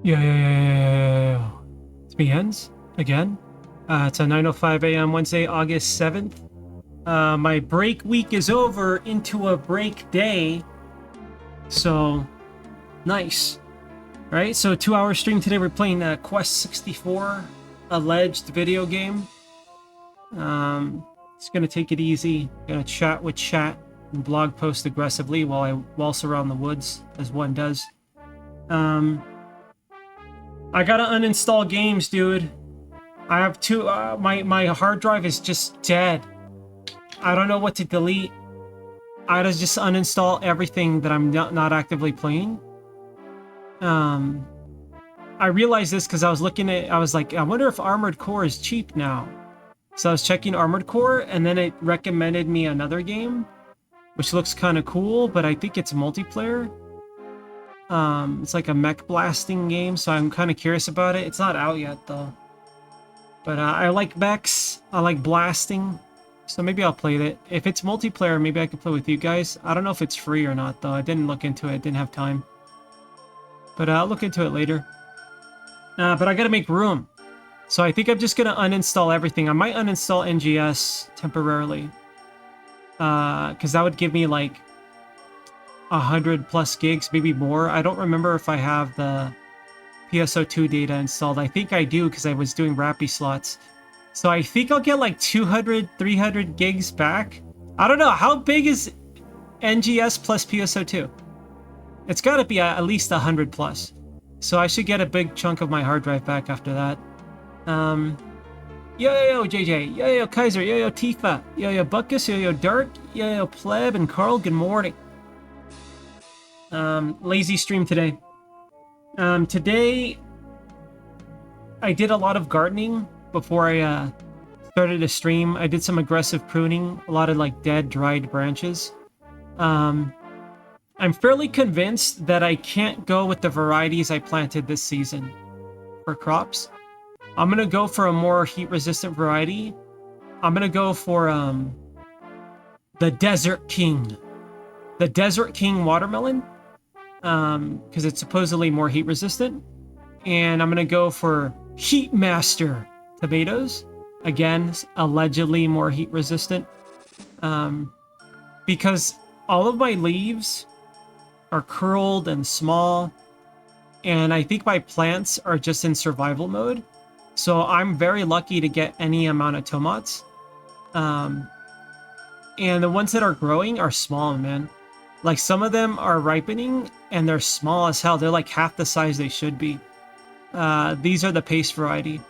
Yeah. It's me, Hens, again. It's a 9:05 a.m. Wednesday, August 7th. My break week is over into a break day. So, nice. Right? So, 2-hour stream today. We're playing Quest 64, alleged video game. Just gonna take it easy. Gonna chat with chat and blog post aggressively while I waltz around the woods, as one does. I gotta uninstall games, dude. I have two. My hard drive is just dead. I don't know what to delete. I just uninstall everything that I'm not actively playing. I realized this because I was looking at. I was like, I wonder if Armored Core is cheap now. So I was checking Armored Core, and then it recommended me another game, which looks kind of cool, but I think it's multiplayer. It's like a mech blasting game, so I'm kind of curious about it. It's not out yet though. But I like mechs. I like blasting. So maybe I'll play it. If it's multiplayer, maybe I can play with you guys. I don't know if it's free or not though. I didn't look into it. I didn't have time. But I'll look into it later. But I gotta make room. So I think I'm just gonna uninstall everything. I might uninstall NGS temporarily. Because that would give me like 100+ gigs, maybe more. I don't remember if I have the PSO2 data installed. I think I do because I was doing Rappi slots. So I think I'll get like 200, 300 gigs back. I don't know. How big is NGS plus PSO2? It's got to be at least 100+. So I should get a big chunk of my hard drive back after that. Yo, JJ. Yo, Kaiser. Yo, Tifa. Yo, Buckus. Yo, Dark. Yo, Pleb and Carl. Good morning. Lazy stream today. Today, I did a lot of gardening before I started to stream. I did some aggressive pruning, a lot of like dead, dried branches. I'm fairly convinced that I can't go with the varieties I planted this season for crops. I'm gonna go for a more heat-resistant variety. I'm gonna go for the Desert King. The Desert King watermelon. Because it's supposedly more heat resistant. And I'm gonna go for Heat Master tomatoes. Again, allegedly more heat resistant. Because all of my leaves are curled and small. And I think my plants are just in survival mode. So I'm very lucky to get any amount of tomates. And the ones that are growing are small, man. Like some of them are ripening and they're small as hell. They're like half the size they should be. These are the paste variety.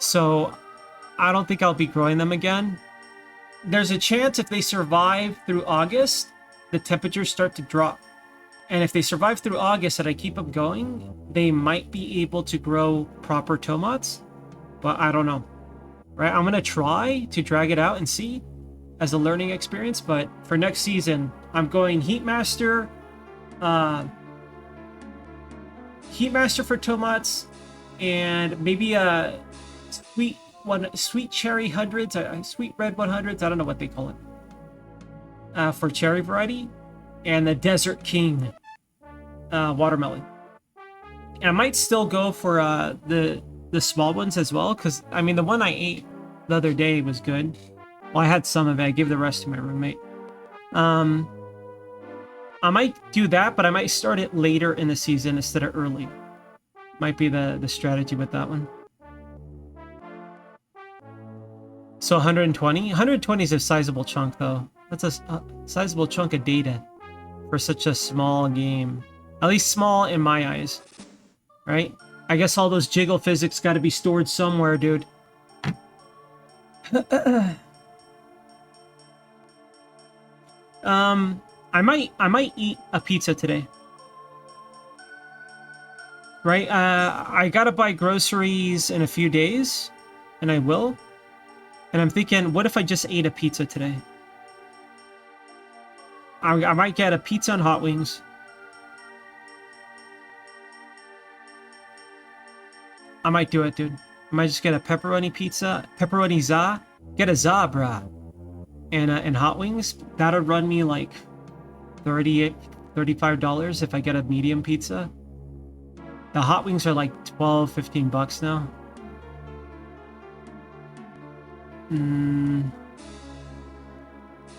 So I don't think I'll be growing them again. There's a chance if they survive through August, the temperatures start to drop. And if they survive through August and I keep them going, they might be able to grow proper tomates. But I don't know. Right? I'm going to try to drag it out and see as a learning experience. But for next season, I'm going Heatmaster for tomates, and maybe a sweet cherry hundreds, sweet red 100s. I don't know what they call it for cherry variety, and the Desert King watermelon. And I might still go for the small ones as well, because I mean the one I ate the other day was good. Well, I had some of it. I gave the rest to my roommate. I might do that, but I might start it later in the season instead of early. Might be the strategy with that one. So 120? 120 is a sizable chunk, though. That's a sizable chunk of data for such a small game. At least small in my eyes. Right? I guess all those jiggle physics got to be stored somewhere, dude. I might eat a pizza today. Right? I gotta buy groceries in a few days, and I will. And I'm thinking, what if I just ate a pizza today? I might get a pizza and hot wings. I might do it, dude. I might just get a pepperoni pizza, pepperoni za, get a za, brah, and hot wings. That'll run me like $38, $35 if I get a medium pizza. The hot wings are like 12, 15 bucks now.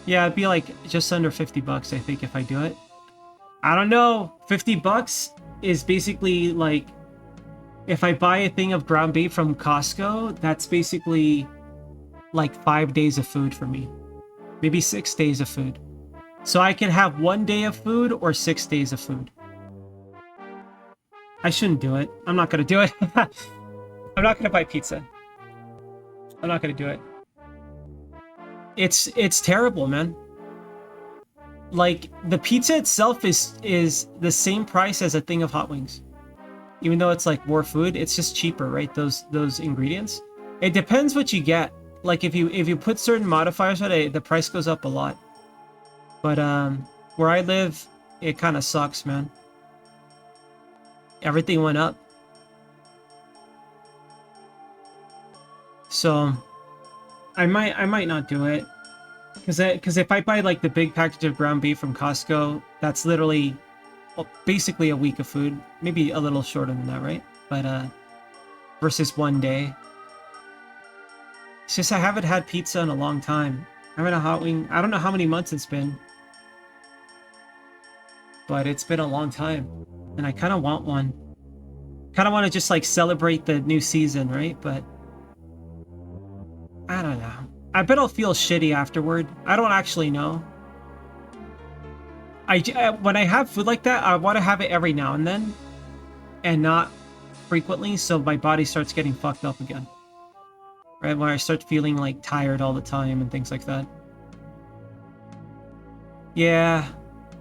Yeah, it'd be like just under 50 bucks, I think, if I do it. I don't know. 50 bucks is basically like, if I buy a thing of ground beef from Costco, that's basically like 5 days of food for me. Maybe 6 days of food. So I can have 1 day of food or 6 days of food. I shouldn't do it. I'm not gonna do it. I'm not gonna buy pizza. I'm not gonna do it. It's terrible, man. Like, the pizza itself is the same price as a thing of hot wings. Even though it's like more food, it's just cheaper, right? Those ingredients. It depends what you get. Like, if you put certain modifiers on it, the price goes up a lot. But where I live, it kind of sucks, man. Everything went up. So I might not do it, because if I buy like the big package of ground beef from Costco, that's literally, well, basically a week of food, maybe a little shorter than that, right? But versus 1 day. It's just I haven't had pizza in a long time. I haven't had a hot wing. I don't know how many months it's been, but it's been a long time, and I kind of want one. Kind of want to just like celebrate the new season, right? But I don't know. I bet I'll feel shitty afterward. I don't actually know. When I have food like that, I want to have it every now and then, and not frequently, so my body starts getting fucked up again. Right? When I start feeling like tired all the time and things like that. Yeah,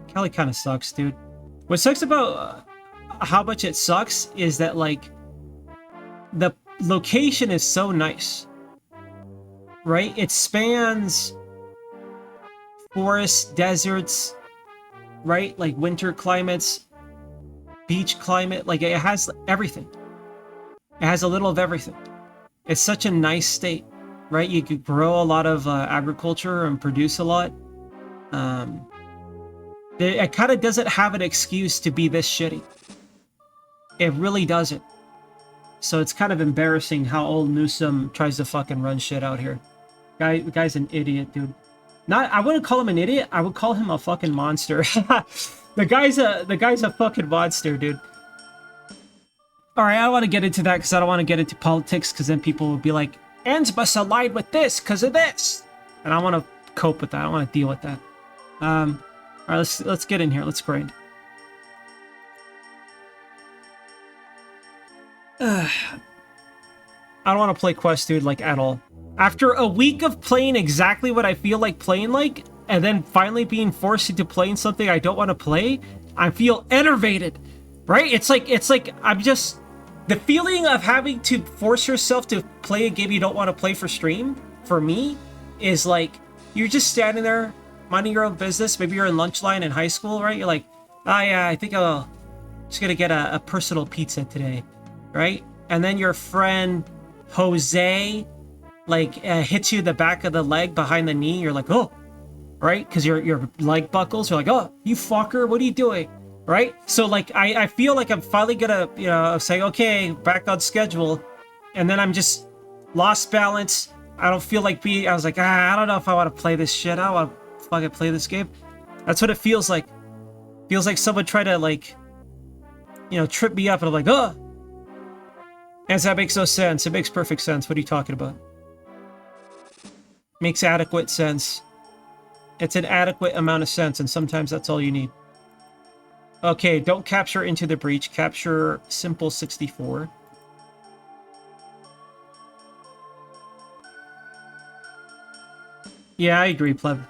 Cali kind of sucks, dude. What sucks about how much it sucks is that, like, the location is so nice. Right? It spans forests, deserts, right? Like winter climates, beach climate. Like, it has everything. It has a little of everything. It's such a nice state, right? You could grow a lot of agriculture and produce a lot. It kind of doesn't have an excuse to be this shitty. It really doesn't. So it's kind of embarrassing how old Newsom tries to fucking run shit out here. The guy's an idiot, dude. I wouldn't call him an idiot. I would call him a fucking monster. The guy's a fucking monster, dude. All right, I don't want to get into that because I don't want to get into politics, because then people will be like, "Ends must align with this because of this," and I want to cope with that. I want to deal with that. All right, let's get in here. Let's grind. I don't want to play Quest, dude, like, at all. After a week of playing exactly what I feel like playing like, and then finally being forced into playing something I don't want to play, I feel enervated, right? It's like I'm just... The feeling of having to force yourself to play a game you don't want to play for stream, for me, is like, you're just standing there, minding your own business. Maybe you're in lunch line in high school, right? You're like, oh yeah, I think I'll just gonna get a personal pizza today, right? And then your friend Jose like hits you in the back of the leg behind the knee. You're like, oh, right? Because your leg buckles. You're like, oh, you fucker, what are you doing? Right? So like I feel like I'm finally gonna, you know, say, okay, back on schedule, and then I'm just lost balance. I don't feel like I was like, I don't know if I want to play this shit. I don't want to fucking play this game. That's what it feels like. Feels like someone tried to, like, you know, trip me up, and I'm like, oh. And that makes no sense. It makes perfect sense. What are you talking about? Makes adequate sense. It's an adequate amount of sense, and sometimes that's all you need. Okay, don't capture Into the Breach. Capture Simple 64. Yeah, I agree, pleb.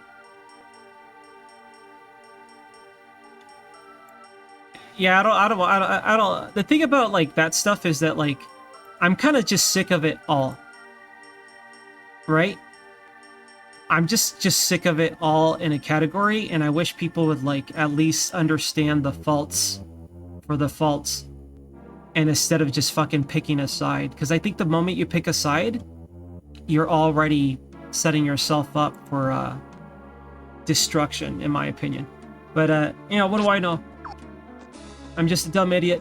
Yeah, I don't. The thing about, like, that stuff is that, like, I'm kind of just sick of it all. Right? I'm just sick of it all in a category, and I wish people would, like, at least understand the faults for the faults, and instead of just fucking picking a side. Because I think the moment you pick a side, you're already setting yourself up for destruction, in my opinion. But, you know, what do I know? I'm just a dumb idiot.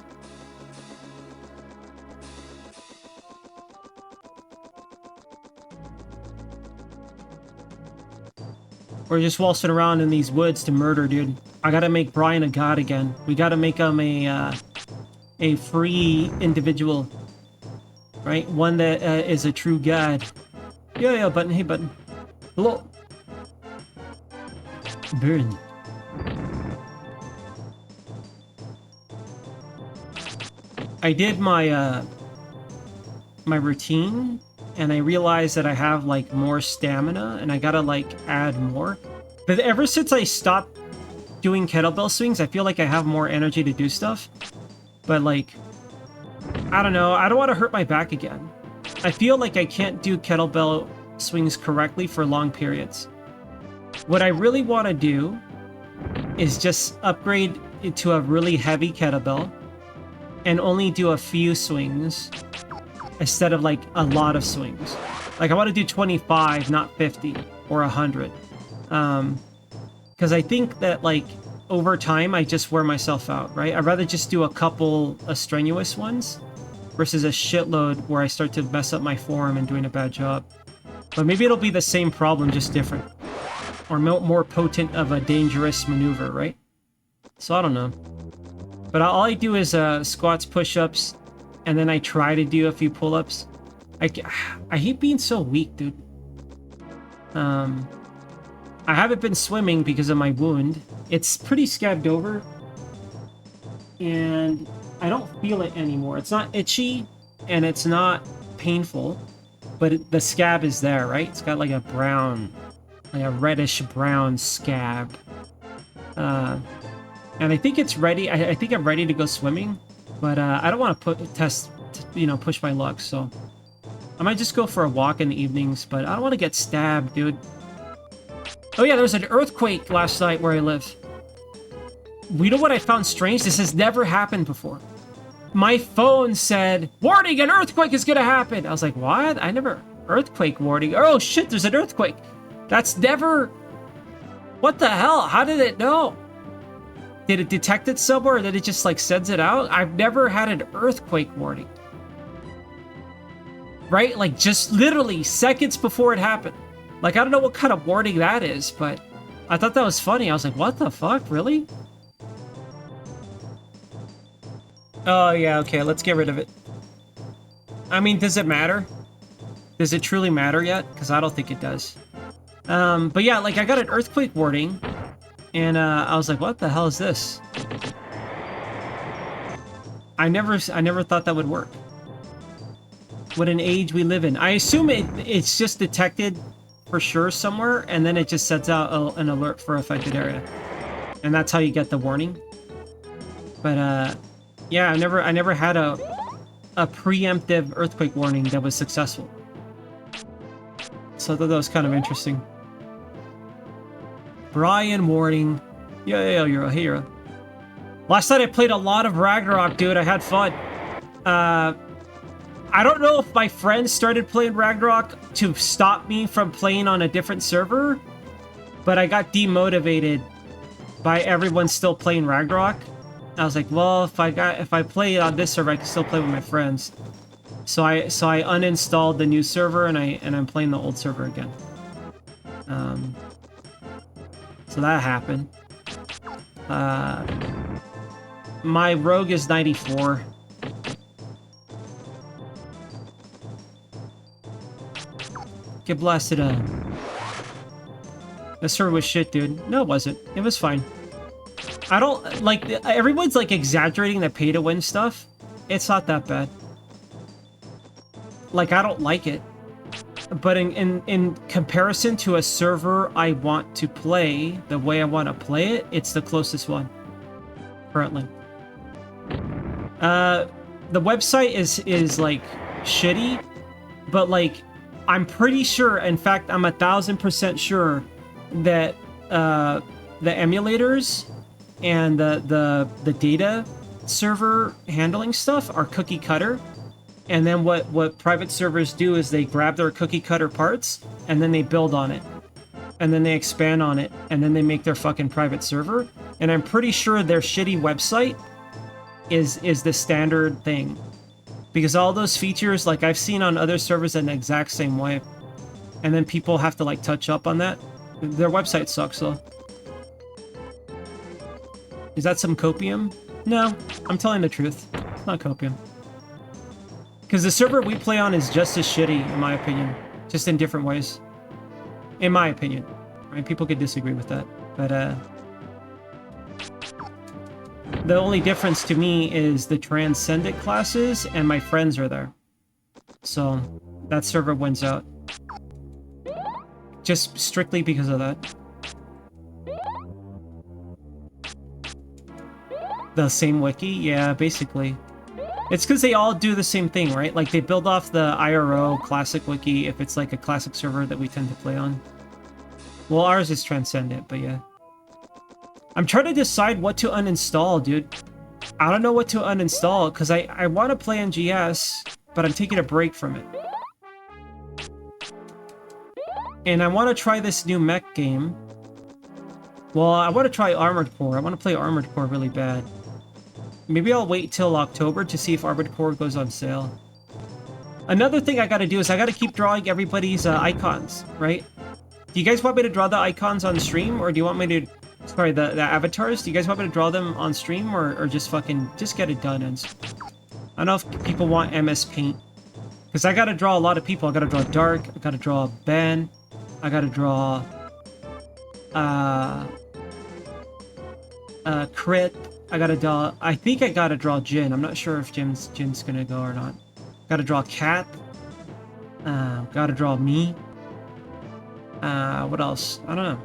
We're just waltzing around in these woods to murder, dude. I gotta make Brian a god again. We gotta make him a free individual, right? One that is a true god. Yeah, Button. Hey, Button. Hello. Burn. I did my my routine, and I realized that I have like more stamina, and I gotta like add more. But ever since I stopped doing kettlebell swings, I feel like I have more energy to do stuff. But like, I don't know. I don't want to hurt my back again. I feel like I can't do kettlebell swings correctly for long periods. What I really want to do is just upgrade it to a really heavy kettlebell and only do a few swings instead of like a lot of swings. Like I want to do 25, not 50 or 100. Because I think that like over time I just wear myself out, right? I'd rather just do a couple of strenuous ones versus a shitload where I start to mess up my form and doing a bad job. But maybe it'll be the same problem, just different. Or more potent of a dangerous maneuver, right? So I don't know. But all I do is squats, push-ups, and then I try to do a few pull-ups. I hate being so weak, dude. I haven't been swimming because of my wound. It's pretty scabbed over. And I don't feel it anymore. It's not itchy, and it's not painful. But the scab is there, right? It's got like a brown, like a reddish-brown scab. And I think it's ready. I think I'm ready to go swimming. But I don't want to push my luck, so... I might just go for a walk in the evenings, but I don't want to get stabbed, dude. Oh yeah, there was an earthquake last night where I live. You know what I found strange? This has never happened before. My phone said, "Warning, an earthquake is gonna happen." I was like, what? I never... Earthquake warning. Oh shit, there's an earthquake. That's never... What the hell? How did it know? Did it detect it somewhere, or did it just like sends it out? I've never had an earthquake warning. Right? Like just literally seconds before it happened. Like I don't know what kind of warning that is, but I thought that was funny. I was like, what the fuck? Really? Oh yeah, okay, let's get rid of it. I mean, does it matter? Does it truly matter yet? Because I don't think it does. But yeah, like I got an earthquake warning, and I was like, what the hell is this? I never thought that would work. What an age we live in. I assume it's just detected for sure somewhere, and then it just sets out an alert for affected area, and that's how you get the warning. But yeah, I never had a preemptive earthquake warning that was successful. So I thought that was kind of interesting. Brian warning. Yeah, you're a hero. Last night I played a lot of Ragnarok, dude. I had fun. I don't know if my friends started playing Ragnarok to stop me from playing on a different server, but I got demotivated by everyone still playing Ragnarok. I was like, well, if I play on this server, I can still play with my friends. So I uninstalled the new server, and I'm playing the old server again. So that happened. My rogue is 94. Get blasted up. This server was shit, dude. No, it wasn't. It was fine. I don't... Like, everyone's, like, exaggerating the pay-to-win stuff. It's not that bad. Like, I don't like it. But in comparison to a server I want to play, the way I want to play it, it's the closest one. Currently. The website is like, shitty. But, like... I'm pretty sure, in fact, I'm 1000% sure that the emulators and the data server handling stuff are cookie cutter. And then what private servers do is they grab their cookie cutter parts and then they build on it. And then they expand on it. And then they make their fucking private server. And I'm pretty sure their shitty website is the standard thing. Because all those features, like, I've seen on other servers in the exact same way. And then people have to, like, touch up on that. Their website sucks, though. Is that some copium? No, I'm telling the truth. It's not copium. Because the server we play on is just as shitty, in my opinion. Just in different ways. In my opinion. Right? People could disagree with that. But, the only difference to me is the Transcendent classes and my friends are there. So, that server wins out. Just strictly because of that. The same wiki? Yeah, basically. It's because they all do the same thing, right? Like, they build off the IRO classic wiki if it's like a classic server that we tend to play on. Well, ours is Transcendent, but yeah. I'm trying to decide what to uninstall, dude. I don't know what to uninstall, because I want to play NGS, but I'm taking a break from it. And I want to try this new mech game. Well, I want to try Armored Core. I want to play Armored Core really bad. Maybe I'll wait till October to see if Armored Core goes on sale. Another thing I gotta do is I gotta keep drawing everybody's icons, right? Do you guys want me to draw the icons on stream, or do you want me to... Sorry, the avatars? Do you guys want me to draw them on stream, or just fucking... Just get it done? And I don't know if people want MS Paint. Because I gotta draw a lot of people. I gotta draw Dark, I gotta draw Ben, I gotta draw... Crit. I gotta draw... I think I gotta draw Jin. I'm not sure if Jin's gonna go or not. Gotta draw Cat. Gotta draw me. What else? I don't know.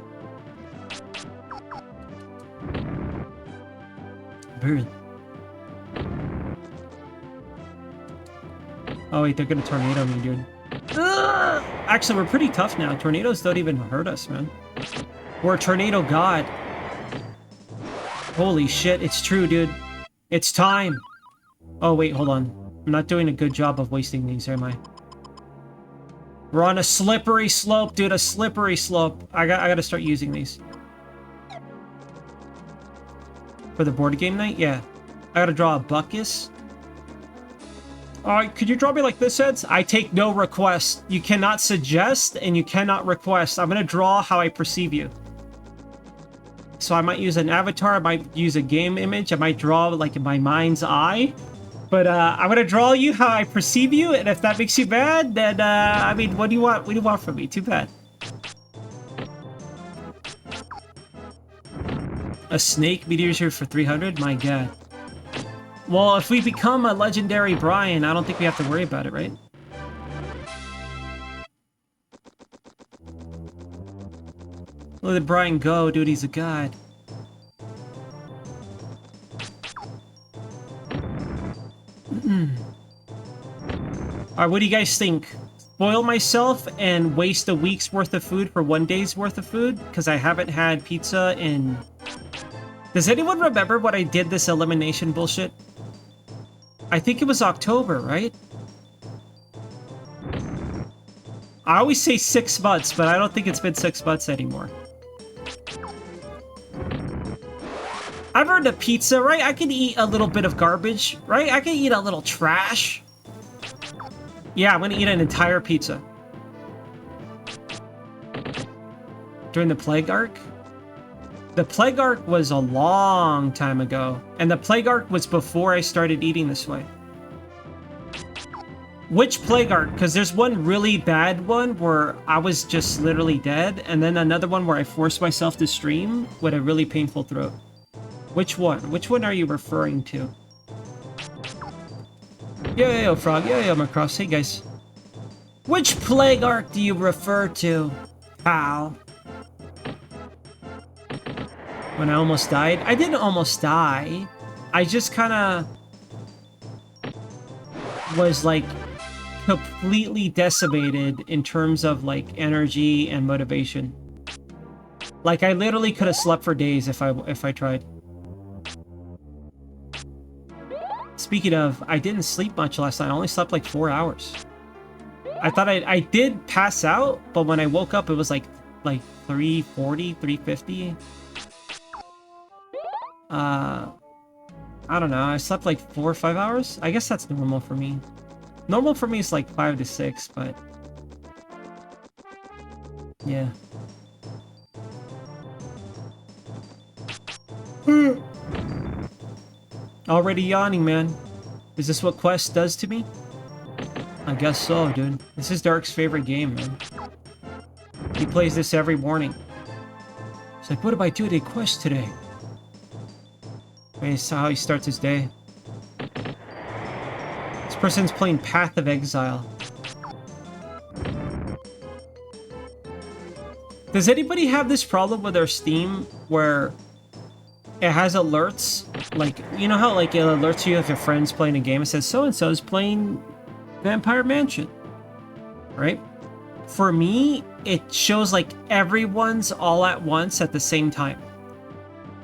Bird. Oh wait, they're gonna tornado me, dude. Actually, we're pretty tough now. Tornadoes don't even hurt us, man. We're a tornado god. Holy shit, it's true, dude. It's time. Oh, wait, hold on. I'm not doing a good job of wasting these, am I? We're on a slippery slope, dude. A slippery slope. I gotta start using these. For the board game night? Yeah. I gotta draw a Buckus. Alright, could you draw me like this, Eds? I take no request. You cannot suggest, and you cannot request. I'm gonna draw how I perceive you. So I might use an avatar, I might use a game image, I might draw like in my mind's eye. But I'm gonna draw you how I perceive you, and if that makes you bad, then I mean, what do you want? What do you want from me? Too bad. A snake meteor for 300? My god. Well, if we become a legendary Brian, I don't think we have to worry about it, right? Look at Brian go, dude, he's a god. Alright, what do you guys think? Spoil myself and waste a week's worth of food for 1 day's worth of food? Because I haven't had pizza in... Does anyone remember what I did this elimination bullshit? I think it was October, right? I always say 6 months, but I don't think it's been 6 months anymore. I've earned a pizza, right? I can eat a little bit of garbage, right? I can eat a little trash. Yeah, I'm gonna eat an entire pizza. During the Plague Arc? The Plague Arc was a long time ago. And the Plague Arc was before I started eating this way. Which Plague Arc? Because there's one really bad one where I was just literally dead. And then another one where I forced myself to stream with a really painful throat. Which one? Which one are you referring to? Yo, Frog. Yo, Macross. Hey, guys. Which Plague Arc do you refer to, pal? When I almost died? I didn't almost die. I just kind of was, like, completely decimated in terms of, like, energy and motivation. Like, I literally could have slept for days if I tried. Speaking of, I didn't sleep much last night. I only slept like 4 hours. I thought I did pass out, but when I woke up, it was like 3:40, 3:50. I don't know. I slept like 4 or 5 hours. I guess that's normal for me. Normal for me is like 5 to 6, but yeah. Already yawning, man. Is this what Quest does to me? I guess so, dude. This is Dark's favorite game, man. He plays this every morning. It's like, what did I do at Quest today? That's how he starts his day. This person's playing Path of Exile. Does anybody have this problem with their Steam where it has alerts? Like, you know how like it alerts you if your friend's playing a game? It says so-and-so is playing Vampire Mansion, right? For me, it shows like everyone's all at once at the same time.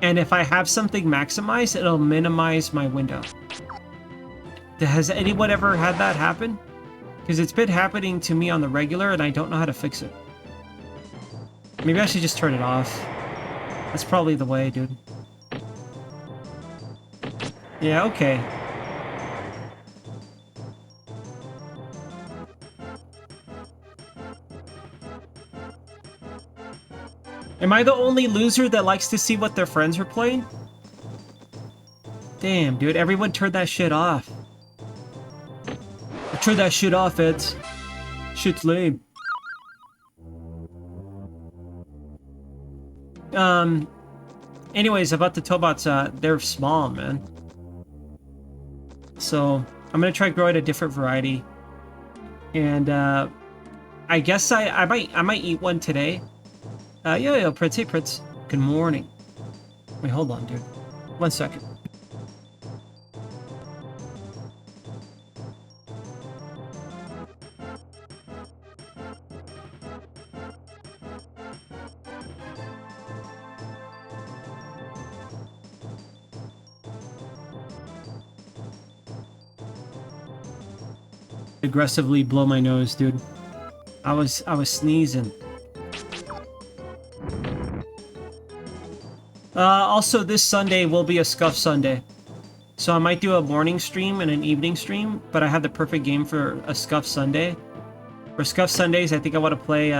And if I have something maximized, it'll minimize my window. Has anyone ever had that happen? Because it's been happening to me on the regular and I don't know how to fix it. Maybe I should just turn it off. That's probably the way, dude. Yeah, okay. Am I the only loser that likes to see what their friends are playing? Damn, dude, everyone turned that shit off. I turned that shit off, Eds. Shit's lame. Anyways, about the Tobots, they're small, man. So, I'm gonna try growing a different variety. And, I guess I might eat one today. Yeah, Prince. Hey, Prince. Good morning. Wait, hold on, dude. 1 second. Aggressively blow my nose, dude. I was sneezing. Also, this Sunday will be a Scuff Sunday. So I might do a morning stream and an evening stream, but I have the perfect game for a Scuff Sunday. For Scuff Sundays, I think I want to play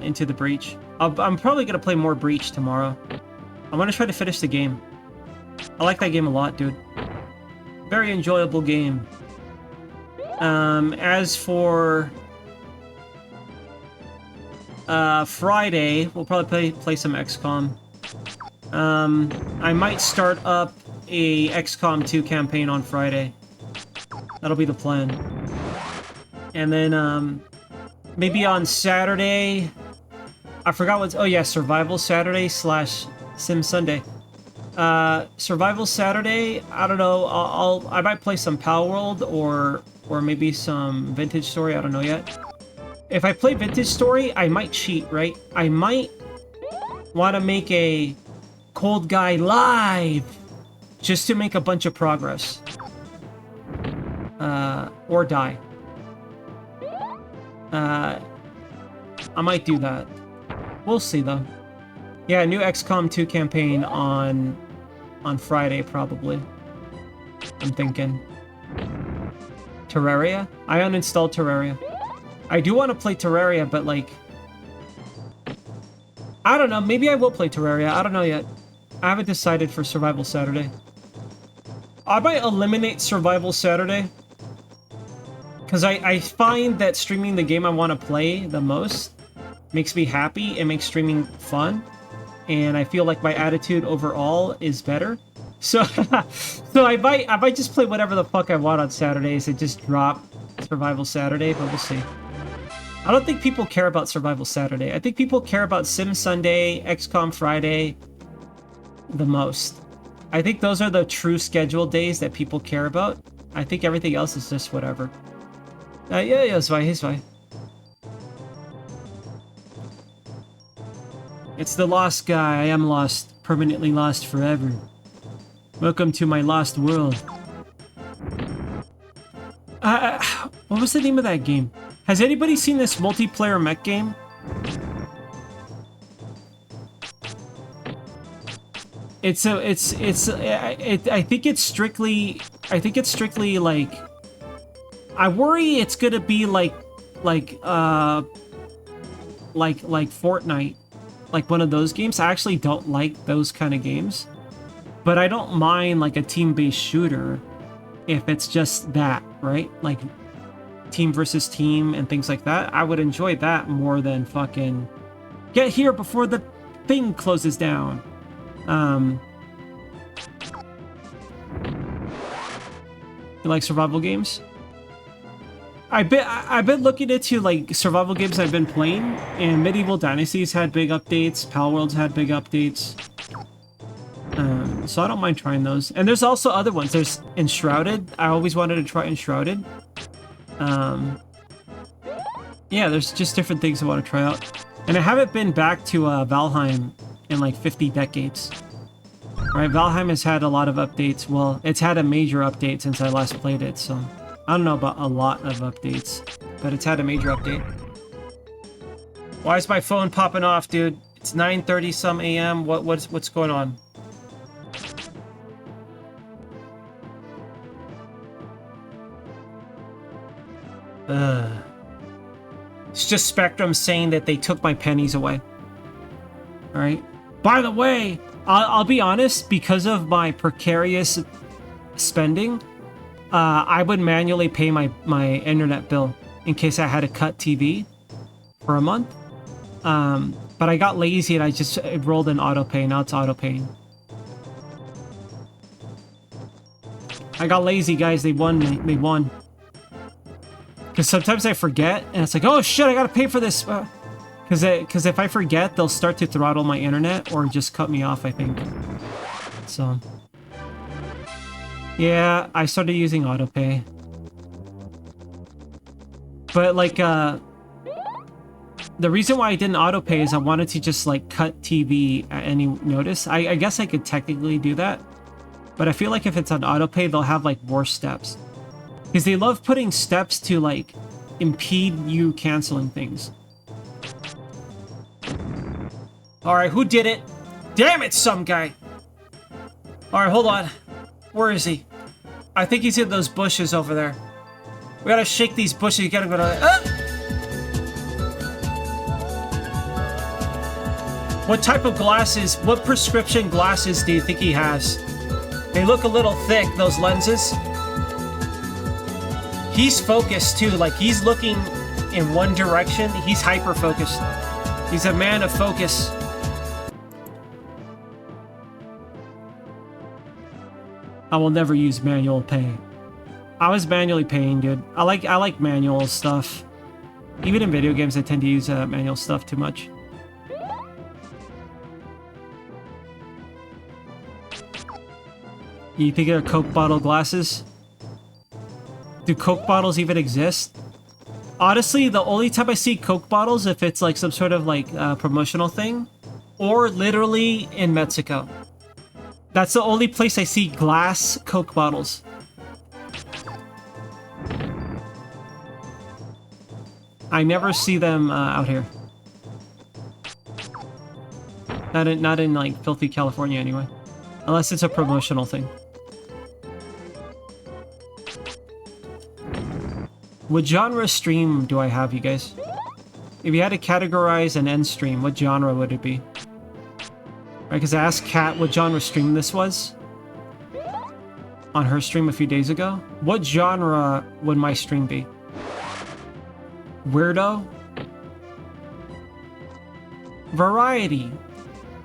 Into the Breach. I'm probably going to play more Breach tomorrow. I'm going to try to finish the game. I like that game a lot, dude. Very enjoyable game. As for Friday, we'll probably play some XCOM. I might start up a XCOM 2 campaign on Friday. That'll be the plan. And then, maybe on Saturday... I forgot what's... Oh yeah, Survival Saturday / Sim Sunday. Survival Saturday, I don't know, I might play some Palworld or maybe some Vintage Story, I don't know yet. If I play Vintage Story, I might cheat, right? I might want to make a Cold Guy live just to make a bunch of progress. Or die. I might do that. We'll see, though. Yeah, new XCOM 2 campaign on Friday, probably. I'm thinking. Terraria? I uninstalled Terraria. I do want to play Terraria, but like... I don't know, maybe I will play Terraria, I don't know yet. I haven't decided for Survival Saturday. I might eliminate Survival Saturday. Because I find that streaming the game I want to play the most makes me happy, it makes streaming fun. And I feel like my attitude overall is better. So, I might just play whatever the fuck I want on Saturdays and just drop Survival Saturday, but we'll see. I don't think people care about Survival Saturday. I think people care about Sim Sunday, XCOM Friday the most. I think those are the true scheduled days that people care about. I think everything else is just whatever. Yeah, Zwei. It's the lost guy. I am lost. Permanently lost forever. Welcome to my lost world. What was the name of that game? Has anybody seen this multiplayer mech game? I think it's strictly like, I worry it's gonna be like Fortnite, like one of those games. I actually don't like those kind of games, but I don't mind like a team-based shooter if it's just that, right? Like team versus team and things like that. I would enjoy that more than fucking get here before the thing closes down. You like survival games? I've been looking into like survival games I've been playing, and Medieval Dynasties had big updates, Palworlds had big updates. So I don't mind trying those. And there's also other ones. There's Enshrouded. I always wanted to try Enshrouded. Yeah, there's just different things I want to try out. And I haven't been back to Valheim in like 50 decades. Right, Valheim has had a lot of updates. Well, it's had a major update since I last played it, so I don't know about a lot of updates, but it's had a major update. Why is my phone popping off, dude? It's 9:30 some a.m. What's going on? It's just Spectrum saying that they took my pennies away. All right. By the way, I'll be honest, because of my precarious spending, I would manually pay my internet bill in case I had to cut TV for a month. But I got lazy and I just rolled in autopay. Now it's autopaying. I got lazy, guys. They won. They won. Because sometimes I forget, and it's like, oh shit, I gotta pay for this. Because if I forget, they'll start to throttle my internet or just cut me off, I think. So, yeah, I started using autopay. But like, the reason why I didn't autopay is I wanted to just like cut TV at any notice. I guess I could technically do that, but I feel like if it's on autopay, they'll have like worse steps. Because they love putting steps to like impede you canceling things. Alright, who did it? Damn it, some guy! Alright, hold on. Where is he? I think he's in those bushes over there. We gotta shake these bushes. You gotta go to... What type of glasses, what prescription glasses do you think he has? They look a little thick, those lenses. He's focused too, like he's looking in one direction. He's hyper-focused. He's a man of focus. I will never use manual pay. I was manually paying, dude. I like manual stuff. Even in video games, I tend to use manual stuff too much. You think they're Coke bottle glasses? Do Coke bottles even exist? Honestly, the only time I see Coke bottles if it's like some sort of like promotional thing, or literally in Mexico. That's the only place I see glass Coke bottles. I never see them out here. Not in like filthy California anyway, unless it's a promotional thing. What genre stream do I have, you guys? If you had to categorize an end stream, what genre would it be? Right, because I asked Kat what genre stream this was on her stream a few days ago. What genre would my stream be? Weirdo? Variety.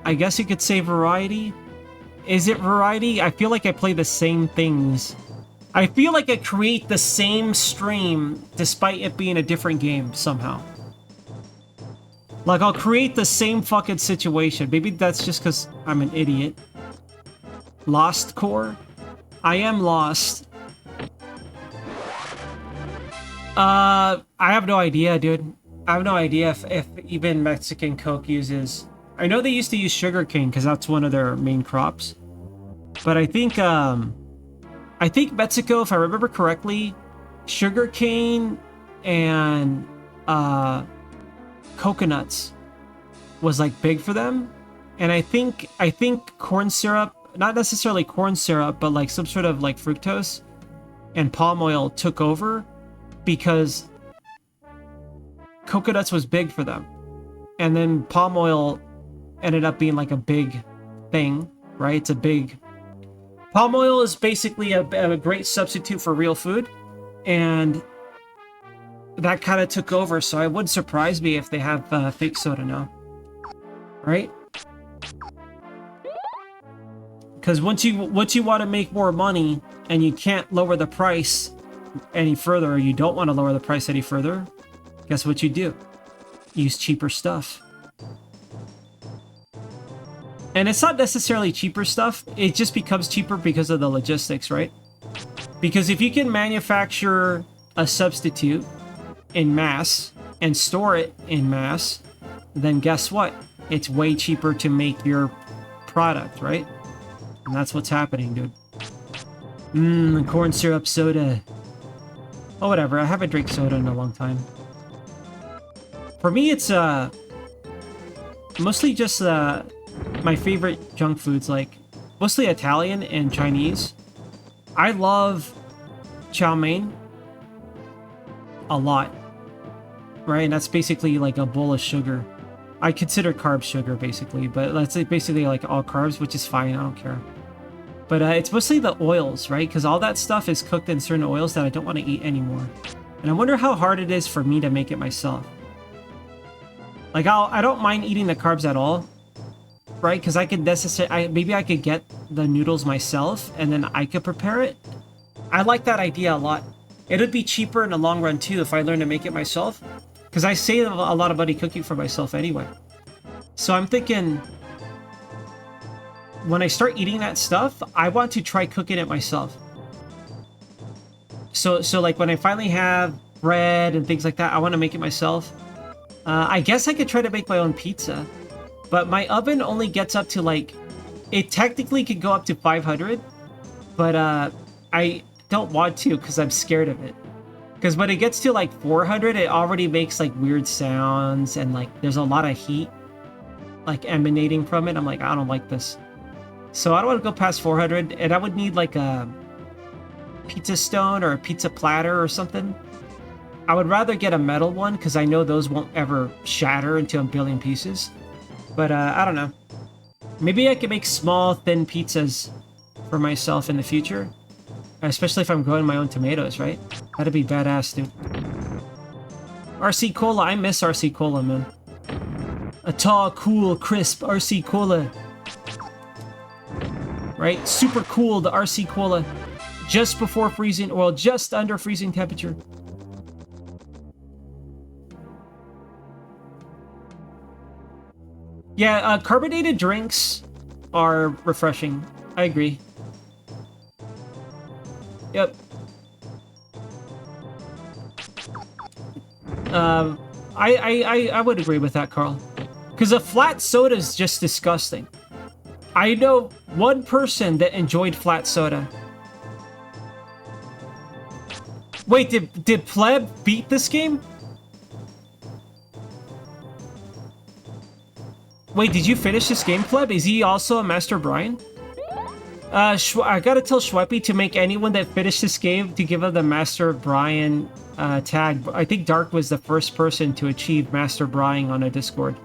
I guess you could say variety. Is it variety? I feel like I play the same things. I feel like I create the same stream despite it being a different game somehow. Like, I'll create the same fucking situation. Maybe that's just because I'm an idiot. Lost Core? I am lost. I have no idea, dude. I have no idea if even Mexican Coke uses... I know they used to use sugarcane because that's one of their main crops. But I think Mexico, if I remember correctly, sugarcane and coconuts was like big for them. And I think corn syrup, not necessarily corn syrup, but like some sort of like fructose and palm oil took over because coconuts was big for them. And then palm oil ended up being like a big thing, right? It's a big... Palm oil is basically a great substitute for real food, and that kind of took over, so it wouldn't surprise me if they have fake soda now. Right? Because once you want to make more money and you can't lower the price any further, or you don't want to lower the price any further, guess what you do? Use cheaper stuff. And it's not necessarily cheaper stuff, it just becomes cheaper because of the logistics, right? Because if you can manufacture a substitute in mass and store it in mass, then guess what? It's way cheaper to make your product, right? And that's what's happening, dude. Corn syrup soda. Oh, whatever. I haven't drank soda in a long time. For me, it's mostly just my favorite junk foods, like mostly Italian and Chinese. I love chow mein a lot, right? And that's basically like a bowl of sugar. I consider carbs sugar, basically, but that's basically like all carbs, which is fine. I don't care. But it's mostly the oils, right? Because all that stuff is cooked in certain oils that I don't want to eat anymore. And I wonder how hard it is for me to make it myself. Like, I don't mind eating the carbs at all, right? Because I could maybe I could get the noodles myself, and then I could prepare it. I like that idea a lot. It would be cheaper in the long run, too, if I learned to make it myself. Because I save a lot of money cooking for myself anyway. So I'm thinking, when I start eating that stuff, I want to try cooking it myself. So like when I finally have bread and things like that, I want to make it myself. I guess I could try to make my own pizza. But my oven only gets up to like... It technically could go up to 500. But I don't want to because I'm scared of it. Because when it gets to like 400, it already makes like weird sounds and like there's a lot of heat like emanating from it. I'm like, I don't like this. So I don't want to go past 400, and I would need like a pizza stone or a pizza platter or something. I would rather get a metal one because I know those won't ever shatter into a billion pieces. But I don't know. Maybe I can make small, thin pizzas for myself in the future. Especially if I'm growing my own tomatoes, right? That'd be badass, dude. RC Cola. I miss RC Cola, man. A tall, cool, crisp RC Cola. Right? Super cool, the RC Cola. Just before freezing, well, just under freezing temperature. Yeah, carbonated drinks are refreshing. I agree. Yep. I would agree with that, Carl. Because a flat soda is just disgusting. I know one person that enjoyed flat soda. Wait, did Pleb beat this game? Wait, did you finish this game, Pleb? Is he also a Master Brian? I gotta tell Schweppy to make anyone that finished this game to give him the Master Brian tag. I think Dark was the first person to achieve Master Brian on a Discord.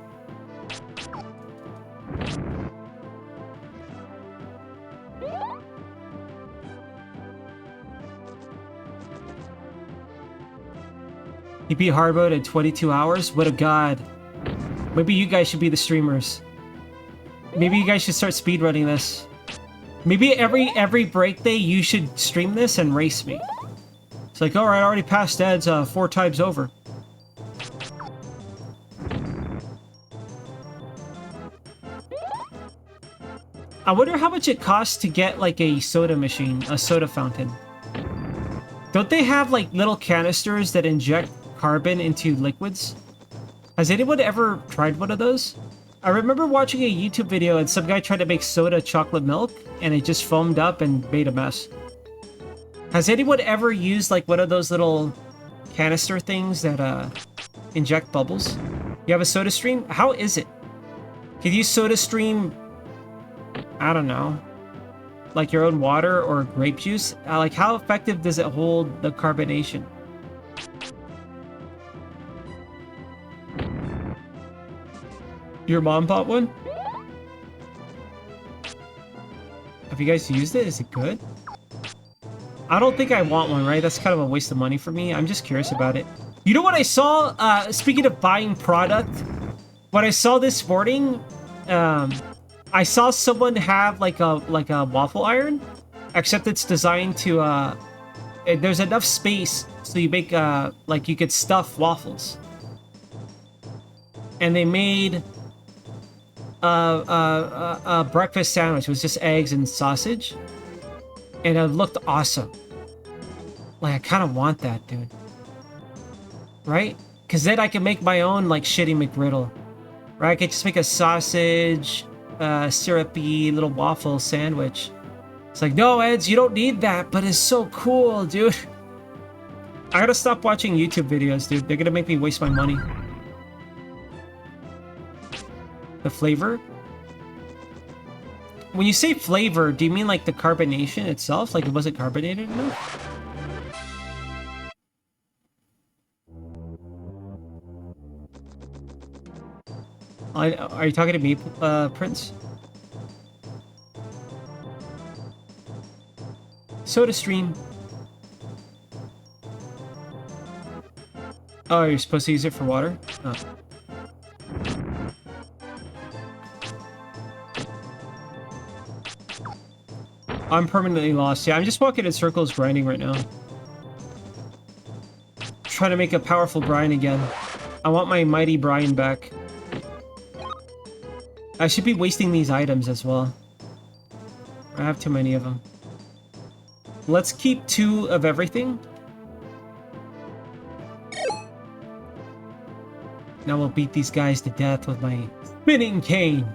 He beat hard mode in 22 hours? What a god. Maybe you guys should be the streamers. Maybe you guys should start speedrunning this. Maybe every break day you should stream this and race me. It's like, alright, I already passed Ed's 4 times over. I wonder how much it costs to get like a soda machine, a soda fountain. Don't they have like little canisters that inject carbon into liquids? Has anyone ever tried one of those? I remember watching a YouTube video and some guy tried to make soda chocolate milk and it just foamed up and made a mess. Has anyone ever used like one of those little canister things that inject bubbles? You have a soda stream? How is it? Can you soda stream, I don't know, like your own water or grape juice? Like how effective does it hold the carbonation? Your mom bought one? Have you guys used it? Is it good? I don't think I want one, right? That's kind of a waste of money for me. I'm just curious about it. You know what I saw? Speaking of buying product, when I saw this morning, I saw someone have like a waffle iron, except it's designed to there's enough space so you make like you could stuff waffles. And they made a breakfast sandwich. It was just eggs and sausage, and it looked awesome. Like, I kind of want that, dude. Right? Because then I can make my own like shitty McGriddle. Right? I could just make a sausage, syrupy little waffle sandwich. It's like, no, Eds, you don't need that, but it's so cool, dude. I gotta stop watching YouTube videos, dude. They're gonna make me waste my money. The flavor? When you say flavor, do you mean like the carbonation itself? Like it wasn't carbonated enough? Are you talking to me, Prince? SodaStream. Oh, you're supposed to use it for water? Oh. I'm permanently lost. Yeah, I'm just walking in circles grinding right now. Trying to make a powerful brine again. I want my mighty brine back. I should be wasting these items as well. I have too many of them. Let's keep 2 of everything. Now we'll beat these guys to death with my spinning cane.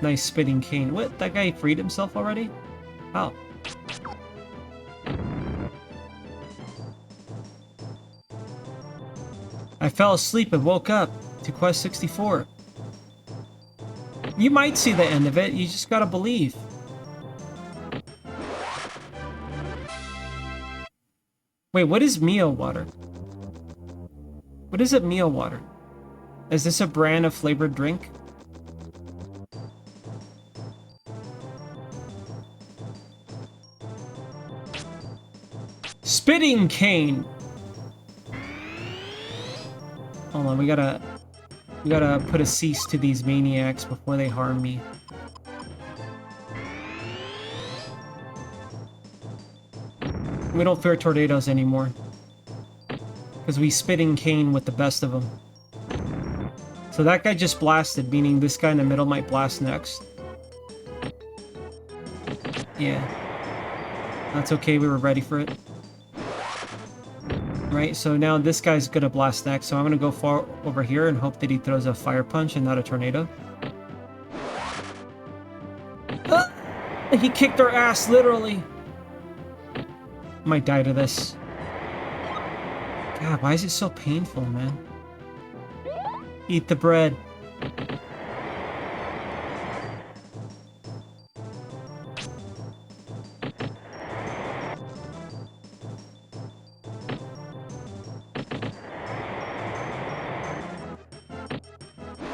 Nice spinning cane. What? That guy freed himself already? How? I fell asleep and woke up to quest 64. You might see the end of it. You just gotta believe. Wait, what is Mio water? What is a Mio water? Is this a brand of flavored drink? Spitting cane. Hold on, we gotta put a cease to these maniacs before they harm me. We don't fear tornadoes anymore, because we spitting cane with the best of them. So that guy just blasted, meaning this guy in the middle might blast next. Yeah. That's okay, we were ready for it. Right, so now this guy's gonna blast next, so I'm gonna go far over here and hope that he throws a fire punch and not a tornado. He kicked our ass, literally. Might die to this. God, why is it so painful, man? Eat the bread.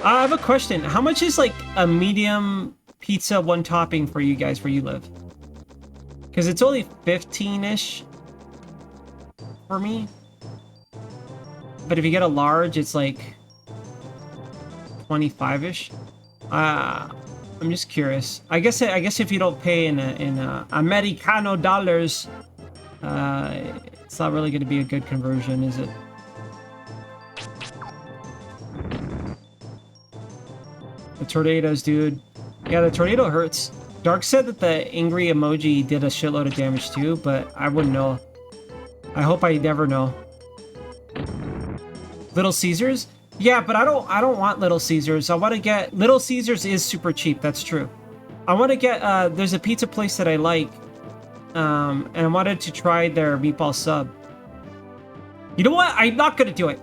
I have a question. How much is like a medium pizza one topping for you guys where you live? Because it's only 15-ish for me. But if you get a large, it's like 25-ish. I'm just curious. I guess if you don't pay in Americano dollars, it's not really going to be a good conversion, is it? The tornadoes, dude. Yeah, the tornado hurts. Dark said that the angry emoji did a shitload of damage too, but I wouldn't know. I hope I never know. Little Caesars? Yeah, but I don't want Little Caesars. I want to get... Little Caesars is super cheap, that's true. I want to get... there's a pizza place that I like. And I wanted to try their meatball sub. You know what? I'm not going to do it.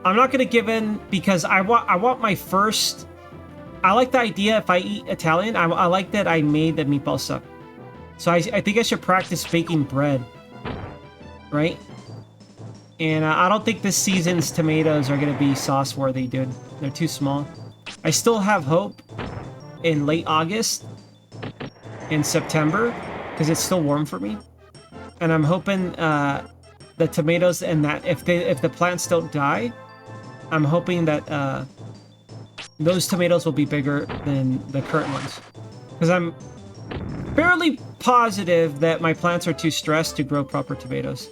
I'm not going to give in because I want my first... I like the idea if I eat Italian, I like that I made the meatball sub. So I think I should practice baking bread. Right? And I don't think this season's tomatoes are gonna be sauce worthy, dude. They're too small. I still have hope in late August, in September, because it's still warm for me. And I'm hoping the tomatoes and that if the plants don't die, I'm hoping that those tomatoes will be bigger than the current ones. Because I'm fairly positive that my plants are too stressed to grow proper tomatoes.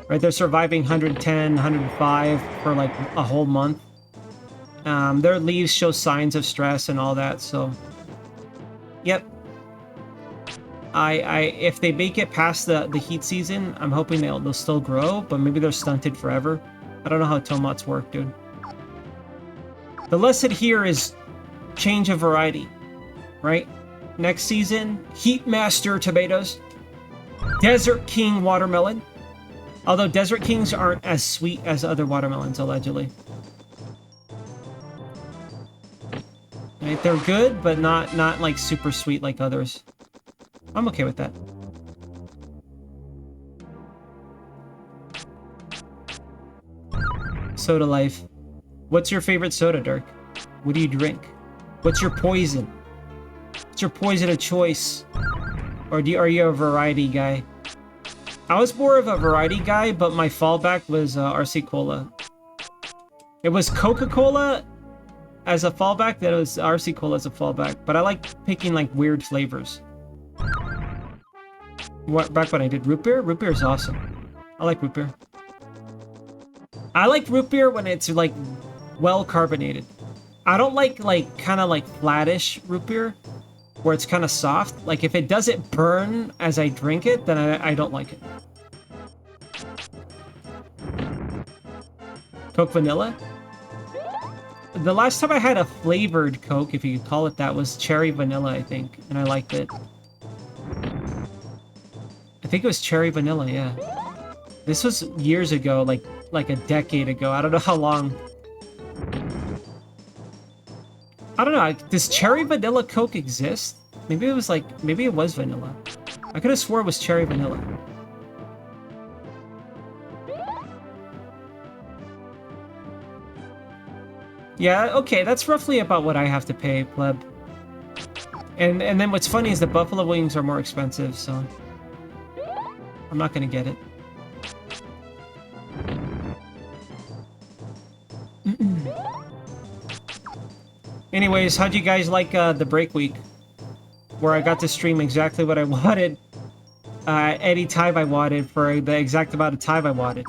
Right, they're surviving 110, 105 for like a whole month. Their leaves show signs of stress and all that, so... Yep. If they make it past the heat season, I'm hoping they'll still grow, but maybe they're stunted forever. I don't know how tomates work, dude. The lesson here is change of variety, right? Next season, Heat Master tomatoes, Desert King watermelon. Although Desert Kings aren't as sweet as other watermelons, allegedly. Right, they're good, but not like super sweet like others. I'm okay with that. Soda life. What's your favorite soda, Dirk? What do you drink? What's your poison? What's your poison of choice? Or are you a variety guy? I was more of a variety guy, but my fallback was RC Cola. It was Coca-Cola as a fallback, then it was RC Cola as a fallback. But I like picking like weird flavors. Back when I did root beer? Root beer is awesome. I like root beer. I like root beer when it's like well carbonated. I don't like kind of like flattish root beer where it's kind of soft. Like if it doesn't burn as I drink it, then I don't like it. Coke vanilla? The last time I had a flavored Coke, if you could call it that, was cherry vanilla, I think, and I liked it. I think it was cherry vanilla, yeah. This was years ago, like a decade ago. I don't know how long. I don't know. Does cherry vanilla Coke exist? Maybe it was maybe it was vanilla. I could have swore it was cherry vanilla. Yeah, okay, that's roughly about what I have to pay, pleb. And then what's funny is the buffalo wings are more expensive, so I'm not gonna get it. Anyways, how'd you guys like the break week? Where I got to stream exactly what I wanted. Any time I wanted for the exact amount of time I wanted.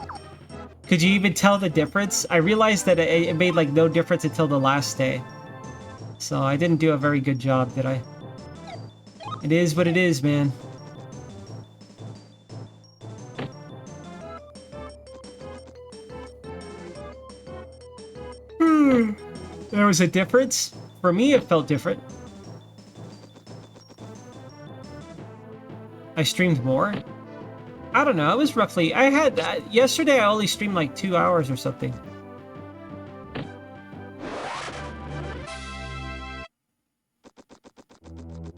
Could you even tell the difference? I realized that it made like no difference until the last day. So I didn't do a very good job, did I? It is what it is, man. There was a difference? For me, it felt different. I streamed more? I don't know, it was roughly... I had... yesterday I only streamed like 2 hours or something.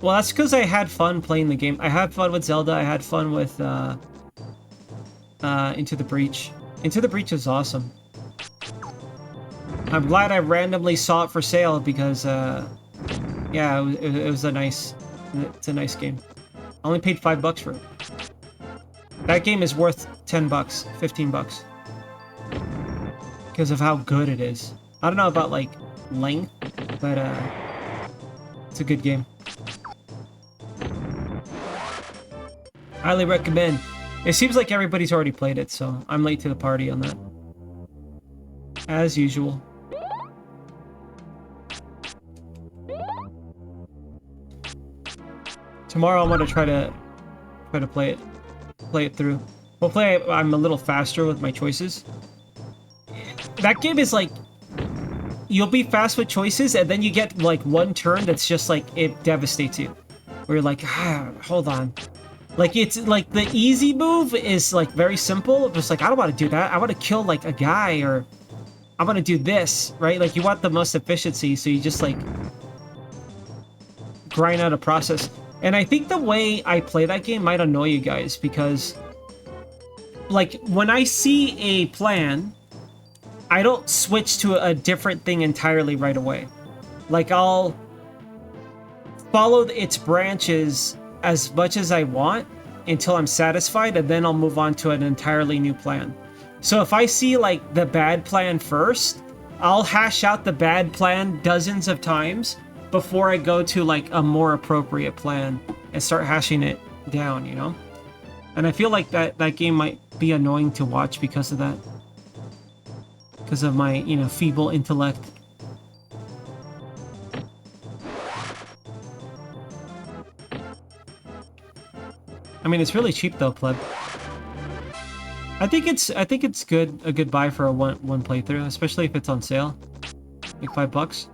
Well, that's because I had fun playing the game. I had fun with Zelda, I had fun with Into the Breach. Into the Breach is awesome. I'm glad I randomly saw it for sale because, yeah, it was a nice... It's a nice game. I only paid $5 for it. That game is worth 10 bucks, 15 bucks. Because of how good it is. I don't know about, like, length, but, it's a good game. Highly recommend. It seems like everybody's already played it, so I'm late to the party on that. As usual. Tomorrow I'm gonna try to play it through. Hopefully I'm a little faster with my choices. That game is like, you'll be fast with choices and then you get like one turn that's just like, it devastates you. Where you're like, hold on. Like it's like the easy move is like very simple. Just like, I don't want to do that. I want to kill like a guy or I want to do this, right? Like you want the most efficiency. So you just like grind out a process. And I think the way I play that game might annoy you guys because like, when I see a plan, I don't switch to a different thing entirely right away. Like, I'll follow its branches as much as I want until I'm satisfied, and then I'll move on to an entirely new plan. So if I see, like, the bad plan first, I'll hash out the bad plan dozens of times before I go to, like, a more appropriate plan and start hashing it down, you know? And I feel like that game might be annoying to watch because of that. Because of my, you know, feeble intellect. I mean, it's really cheap though, pleb. I think it's a good buy for a one playthrough, especially if it's on sale. Like $5.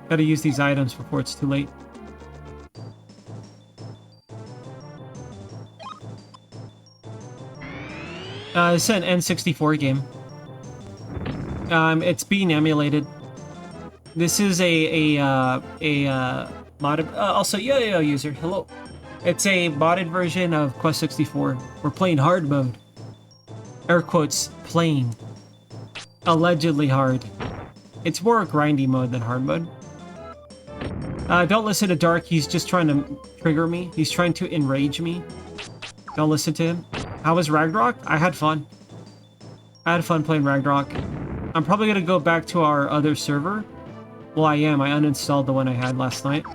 Gotta use these items before it's too late. It's an N64 game. It's being emulated. This is a modded. Also, yo user, hello. It's a modded version of Quest 64. We're playing hard mode. Air quotes, playing. Allegedly hard. It's more grindy mode than hard mode. Don't listen to Dark. He's just trying to trigger me. He's trying to enrage me. Don't listen to him. How was Ragnarok? I had fun. I had fun playing Ragnarok. I'm probably gonna go back to our other server. Well, I am. I uninstalled the one I had last night.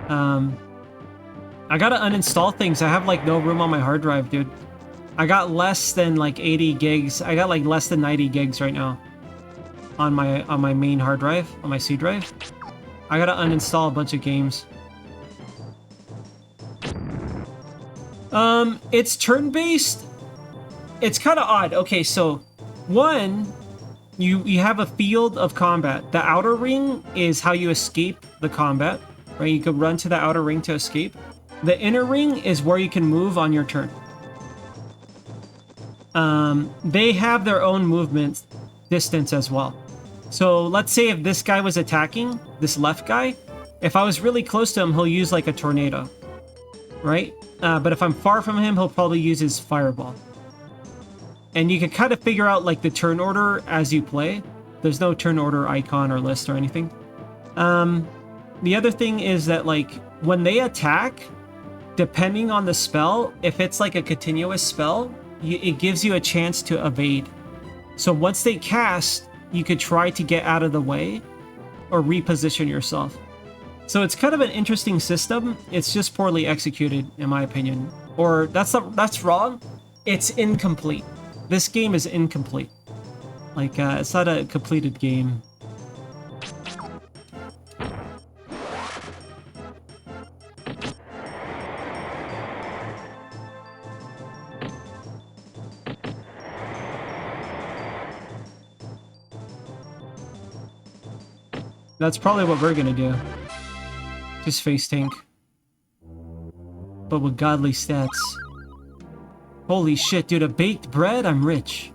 I gotta uninstall things. I have, like, no room on my hard drive, dude. I got less than, like, 80 gigs. I got, like, less than 90 gigs right now on my main hard drive, on my C drive. I gotta uninstall a bunch of games. It's turn-based. It's kind of odd. Okay, so one, you have a field of combat. The outer ring is how you escape the combat, right? You can run to the outer ring to escape. The inner ring is where you can move on your turn. They have their own movement distance as well. So let's say if this guy was attacking, this left guy, if I was really close to him, he'll use like a tornado, right? But if I'm far from him, he'll probably use his fireball. And you can kind of figure out like the turn order as you play. There's no turn order icon or list or anything. The other thing is that like when they attack, depending on the spell, if it's like a continuous spell, it gives you a chance to evade. So once they cast, you could try to get out of the way or reposition yourself. So it's kind of an interesting system. It's just poorly executed, in my opinion. Or that's wrong. It's incomplete. This game is incomplete. Like, it's not a completed game. That's probably what we're gonna do. Just face tank. But with godly stats. Holy shit, dude, a baked bread? I'm rich.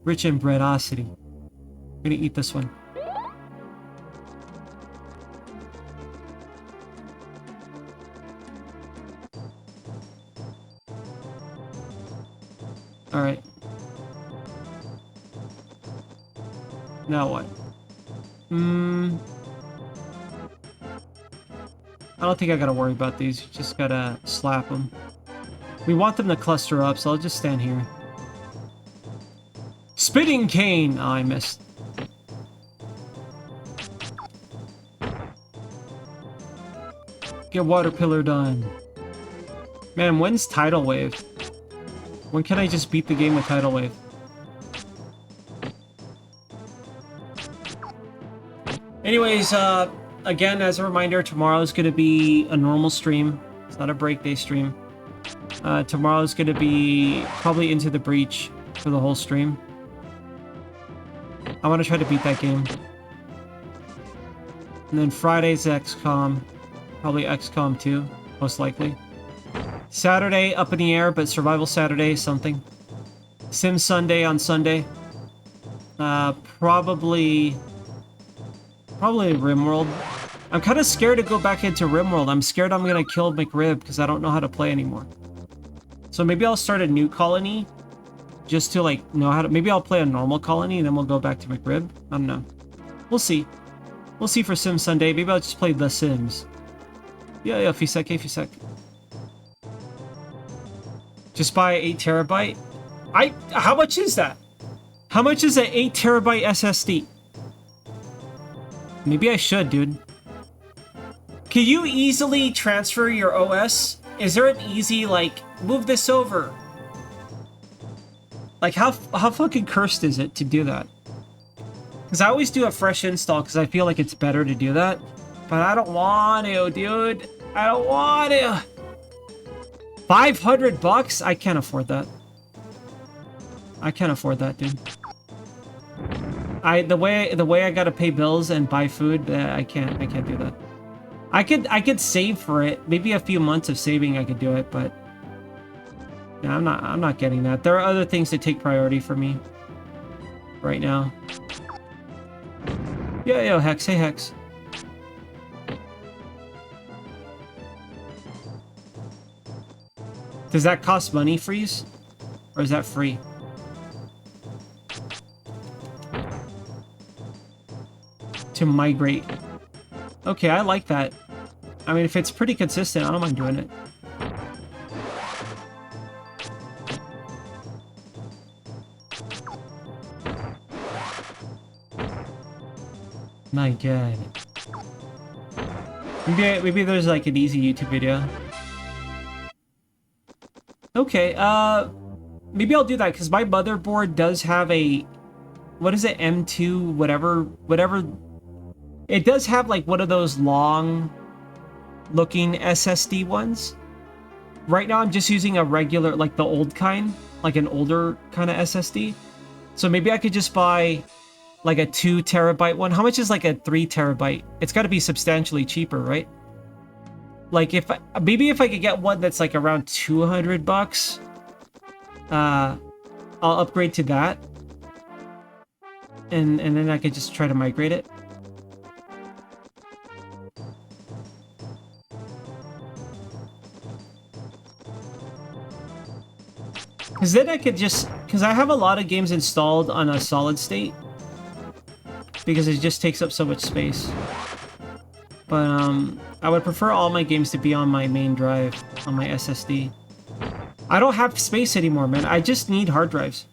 Rich in breadosity. I'm gonna eat this one. Alright. Now what? I don't think I gotta worry about these. Just gotta slap them. We want them to cluster up, so I'll just stand here. Spitting cane! Oh, I missed. Get water pillar done. Man, when's Tidal Wave? When can I just beat the game with Tidal Wave? Anyways, again, as a reminder, tomorrow is going to be a normal stream. It's not a break day stream. Tomorrow is going to be probably Into the Breach for the whole stream. I want to try to beat that game. And then Friday's XCOM. Probably XCOM 2, most likely. Saturday, up in the air, but Survival Saturday, something. Sim Sunday on Sunday. Probably RimWorld. I'm kind of scared to go back into RimWorld. I'm scared I'm gonna kill McRib because I don't know how to play anymore. So maybe I'll start a new colony just to like know how to. Maybe I'll play a normal colony and then we'll go back to McRib. I don't know. We'll see. We'll see for Sim Sunday. Maybe I'll just play The Sims. Yeah, Fisek. Just buy 8 terabyte. How much is that? How much is an 8 terabyte SSD? Maybe I should, dude. Can you easily transfer your OS? Is there an easy, like, move this over? Like, how fucking cursed is it to do that? Because I always do a fresh install because I feel like it's better to do that. But I don't want to, dude. I don't want to. $500? I can't afford that. I can't afford that, dude. The way I gotta pay bills and buy food, I can't do that. I could save for it. Maybe a few months of saving I could do it, but yeah, I'm not getting that. There are other things that take priority for me right now. Yo, Hex, hey Hex. Does that cost money, Freeze? Or is that free? To migrate. Okay, I like that. I mean, if it's pretty consistent, I don't mind doing it. My god. Maybe there's like an easy YouTube video. Okay, maybe I'll do that because my motherboard does have a, what is it, M2, whatever. It does have like one of those long looking SSD ones. Right now I'm just using a regular, like the old kind, like an older kind of SSD. So maybe I could just buy like a 2 terabyte one. How much is like a 3 terabyte? It's got to be substantially cheaper, right? Like maybe if I could get one that's like around $200, I'll upgrade to that. And then I could just try to migrate it. Because then I could just... Because I have a lot of games installed on a solid state. Because it just takes up so much space. But, I would prefer all my games to be on my main drive, on my SSD. I don't have space anymore, man. I just need hard drives.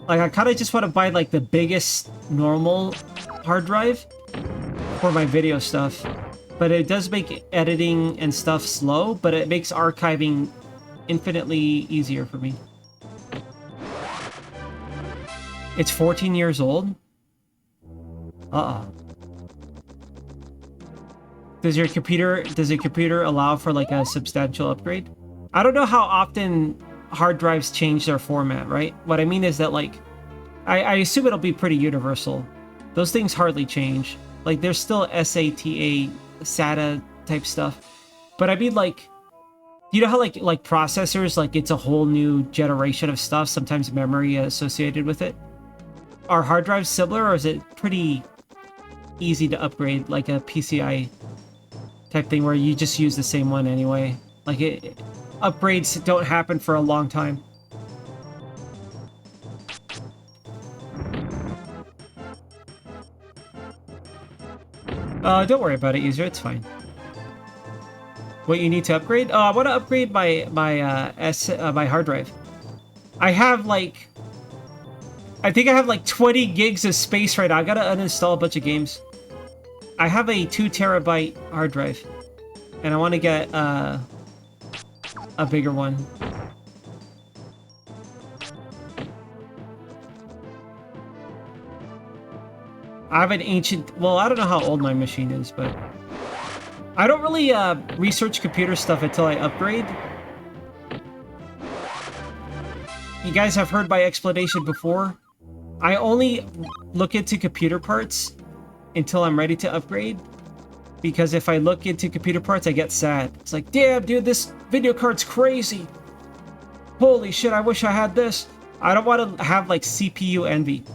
Like, I kind of just want to buy, like, the biggest normal hard drive for my video stuff. But it does make editing and stuff slow, but it makes archiving infinitely easier for me. It's 14 years old? Uh-oh. Does your computer allow for like a substantial upgrade? I don't know how often hard drives change their format, right? What I mean is that like, I assume it'll be pretty universal. Those things hardly change. Like there's still SATA, SATA type stuff. But I mean like, you know how like processors, like it's a whole new generation of stuff, sometimes memory associated with it? Are hard drives similar, or is it pretty easy to upgrade, like a PCI type thing where you just use the same one anyway? Like upgrades don't happen for a long time. Don't worry about it, user, it's fine. What you need to upgrade? Oh, I want to upgrade my hard drive. I have like, I think I have like 20 gigs of space right now. I gotta uninstall a bunch of games. I have a 2 terabyte hard drive, and I want to get a bigger one. I have an ancient, well, I don't know how old my machine is, but I don't really research computer stuff until I upgrade. You guys have heard my explanation before. I only look into computer parts until I'm ready to upgrade. Because if I look into computer parts, I get sad. It's like, damn, dude, this video card's crazy. Holy shit, I wish I had this. I don't want to have, like, CPU envy.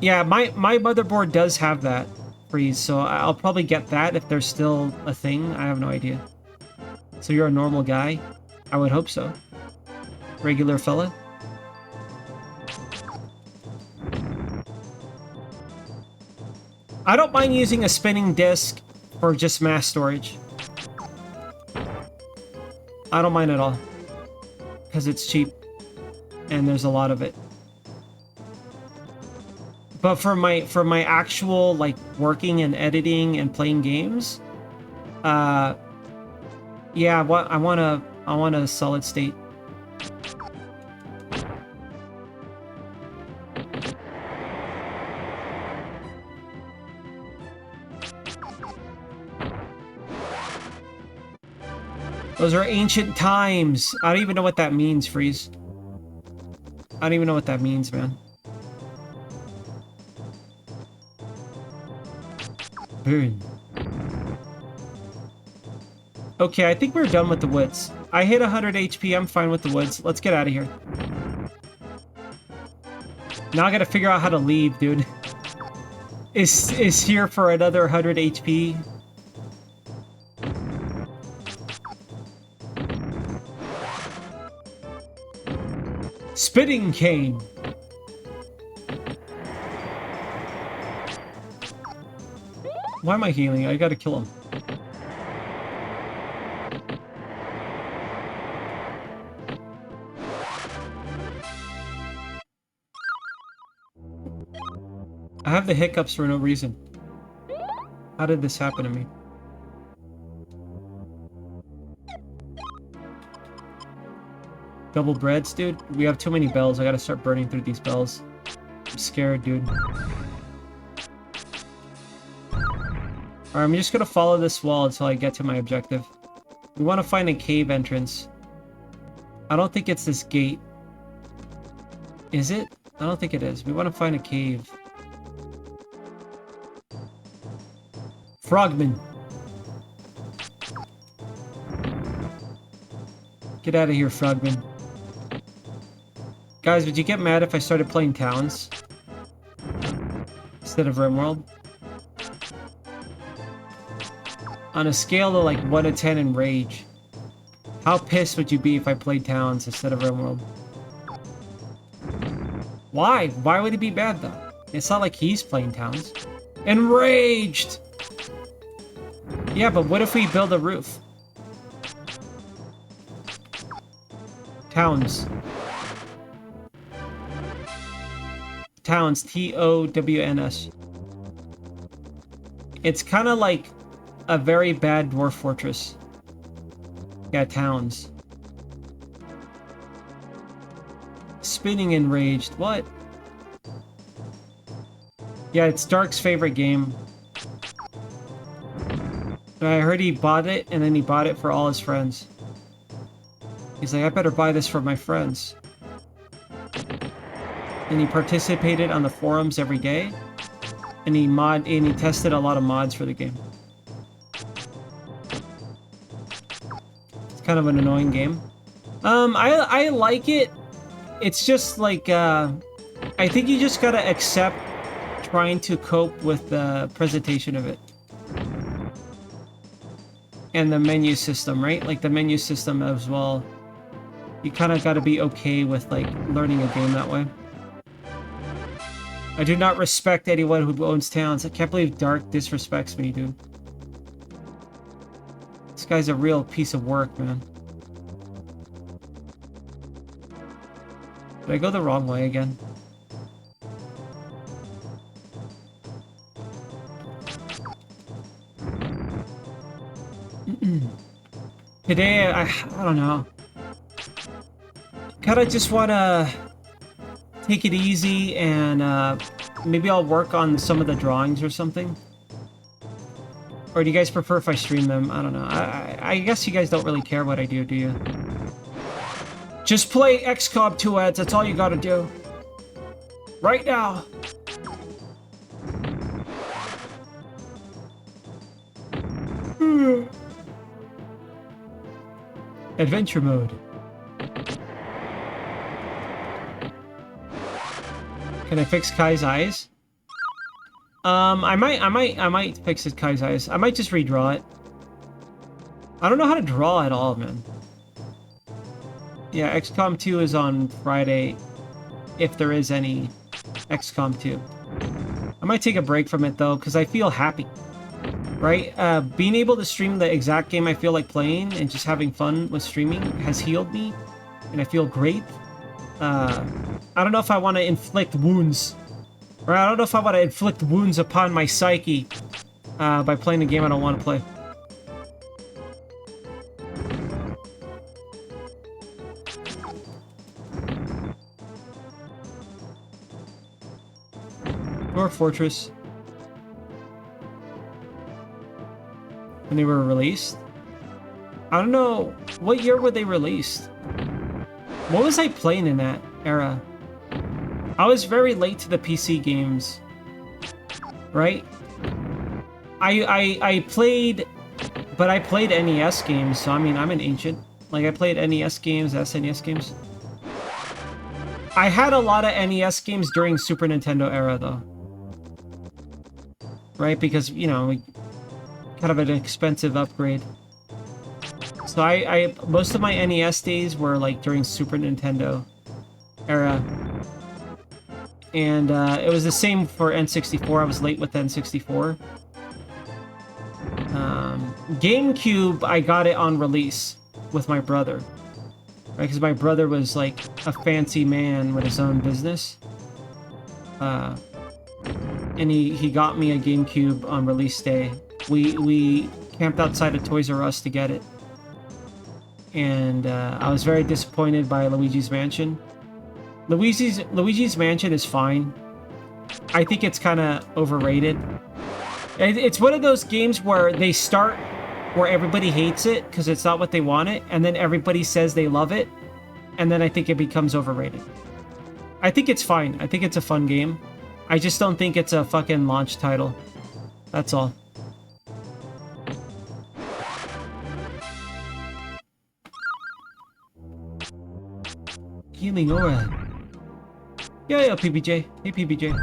Yeah, my motherboard does have that freeze, so I'll probably get that if there's still a thing. I have no idea. So you're a normal guy? I would hope so. Regular fella? I don't mind using a spinning disk for just mass storage. I don't mind at all. Because it's cheap. And there's a lot of it. But for my actual like working and editing and playing games, yeah, I want a solid state. Those are ancient times. I don't even know what that means, Freeze. I don't even know what that means, man. Burn. Okay, I think we're done with the woods. I hit 100 HP. I'm fine with the woods. Let's get out of here. Now I gotta figure out how to leave, dude. Is here for another 100 HP. Spitting cane. Why am I healing? I gotta kill him. I have the hiccups for no reason. How did this happen to me? Double breads, dude? We have too many bells. I gotta start burning through these bells. I'm scared, dude. Alright, I'm just gonna follow this wall until I get to my objective. We want to find a cave entrance. I don't think it's this gate. Is it? I don't think it is. We want to find a cave. Frogman. Get out of here, Frogman. Guys, would you get mad if I started playing Towns instead of RimWorld? On a scale of like 1 to 10 in rage, how pissed would you be if I played Towns instead of RimWorld? Why? Why would he be bad though? It's not like he's playing Towns. Enraged! Yeah, but what if we build a roof? Towns. Towns, T-O-W-N-S. It's kind of like a very bad dwarf fortress. Yeah, Towns. Spinning enraged. What? Yeah, it's Dark's favorite game. I heard he bought it, and then he bought it for all his friends. He's like, I better buy this for my friends. And he participated on the forums every day. And he tested a lot of mods for the game. It's kind of an annoying game. I like it. It's just like, I think you just gotta accept trying to cope with the presentation of it. And the menu system, right? Like the menu system as well. You kind of gotta be okay with like learning a game that way. I do not respect anyone who owns Towns. I can't believe Dark disrespects me, dude. This guy's a real piece of work, man. Did I go the wrong way again? Today, I don't know. Kinda just wanna take it easy and maybe I'll work on some of the drawings or something. Or do you guys prefer if I stream them? I don't know. I guess you guys don't really care what I do you? Just play XCOM 2 ads, that's all you gotta do. Right now. Adventure mode. Can I fix Kai's eyes? I might fix it, Kai's Eyes. I might just redraw it. I don't know how to draw at all, man. Yeah, XCOM 2 is on Friday, if there is any XCOM 2. I might take a break from it, though, because I feel happy, right? Being able to stream the exact game I feel like playing and just having fun with streaming has healed me, and I feel great. I don't know if I want to inflict wounds, or I don't know if I want to inflict wounds upon my psyche by playing a game I don't want to play. Dwarf Fortress. When they were released? I don't know. What year were they released? What was I playing in that era? I was very late to the PC games. Right? I played... But I played NES games, so I mean, I'm an ancient. Like, I played NES games, SNES games. I had a lot of NES games during Super Nintendo era, though. Right? Because, you know, kind of an expensive upgrade. So most of my NES days were like during Super Nintendo era. And it was the same for N64. I was late with N64. GameCube, I got it on release with my brother. Right? Because my brother was like a fancy man with his own business. And he got me a GameCube on release day. We camped outside of Toys R Us to get it. And I was very disappointed by Luigi's Mansion. Luigi's Mansion is fine. I think it's kind of overrated. It's one of those games where they start where everybody hates it because it's not what they wanted, and then everybody says they love it, and then I think it becomes overrated. I think it's fine. I think it's a fun game. I just don't think it's a fucking launch title. That's all. Healing Aura. Yeah, PBJ. Hey, PBJ.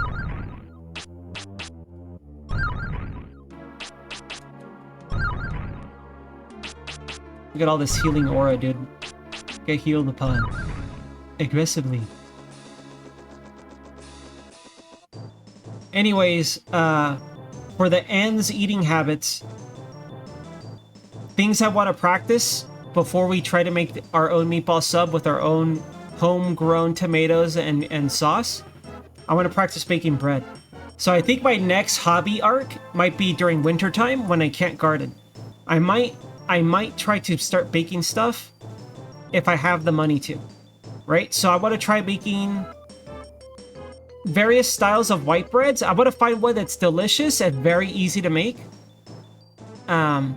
Look at all this healing aura, dude. Get healed upon. Aggressively. Anyways, for the ends eating habits, things I want to practice before we try to make our own meatball sub with our own homegrown tomatoes and sauce, I want to practice baking bread. So I think my next hobby arc might be during wintertime when I can't garden. I might try to start baking stuff if I have the money to, right? So I want to try baking various styles of white breads. I want to find one that's delicious and very easy to make. And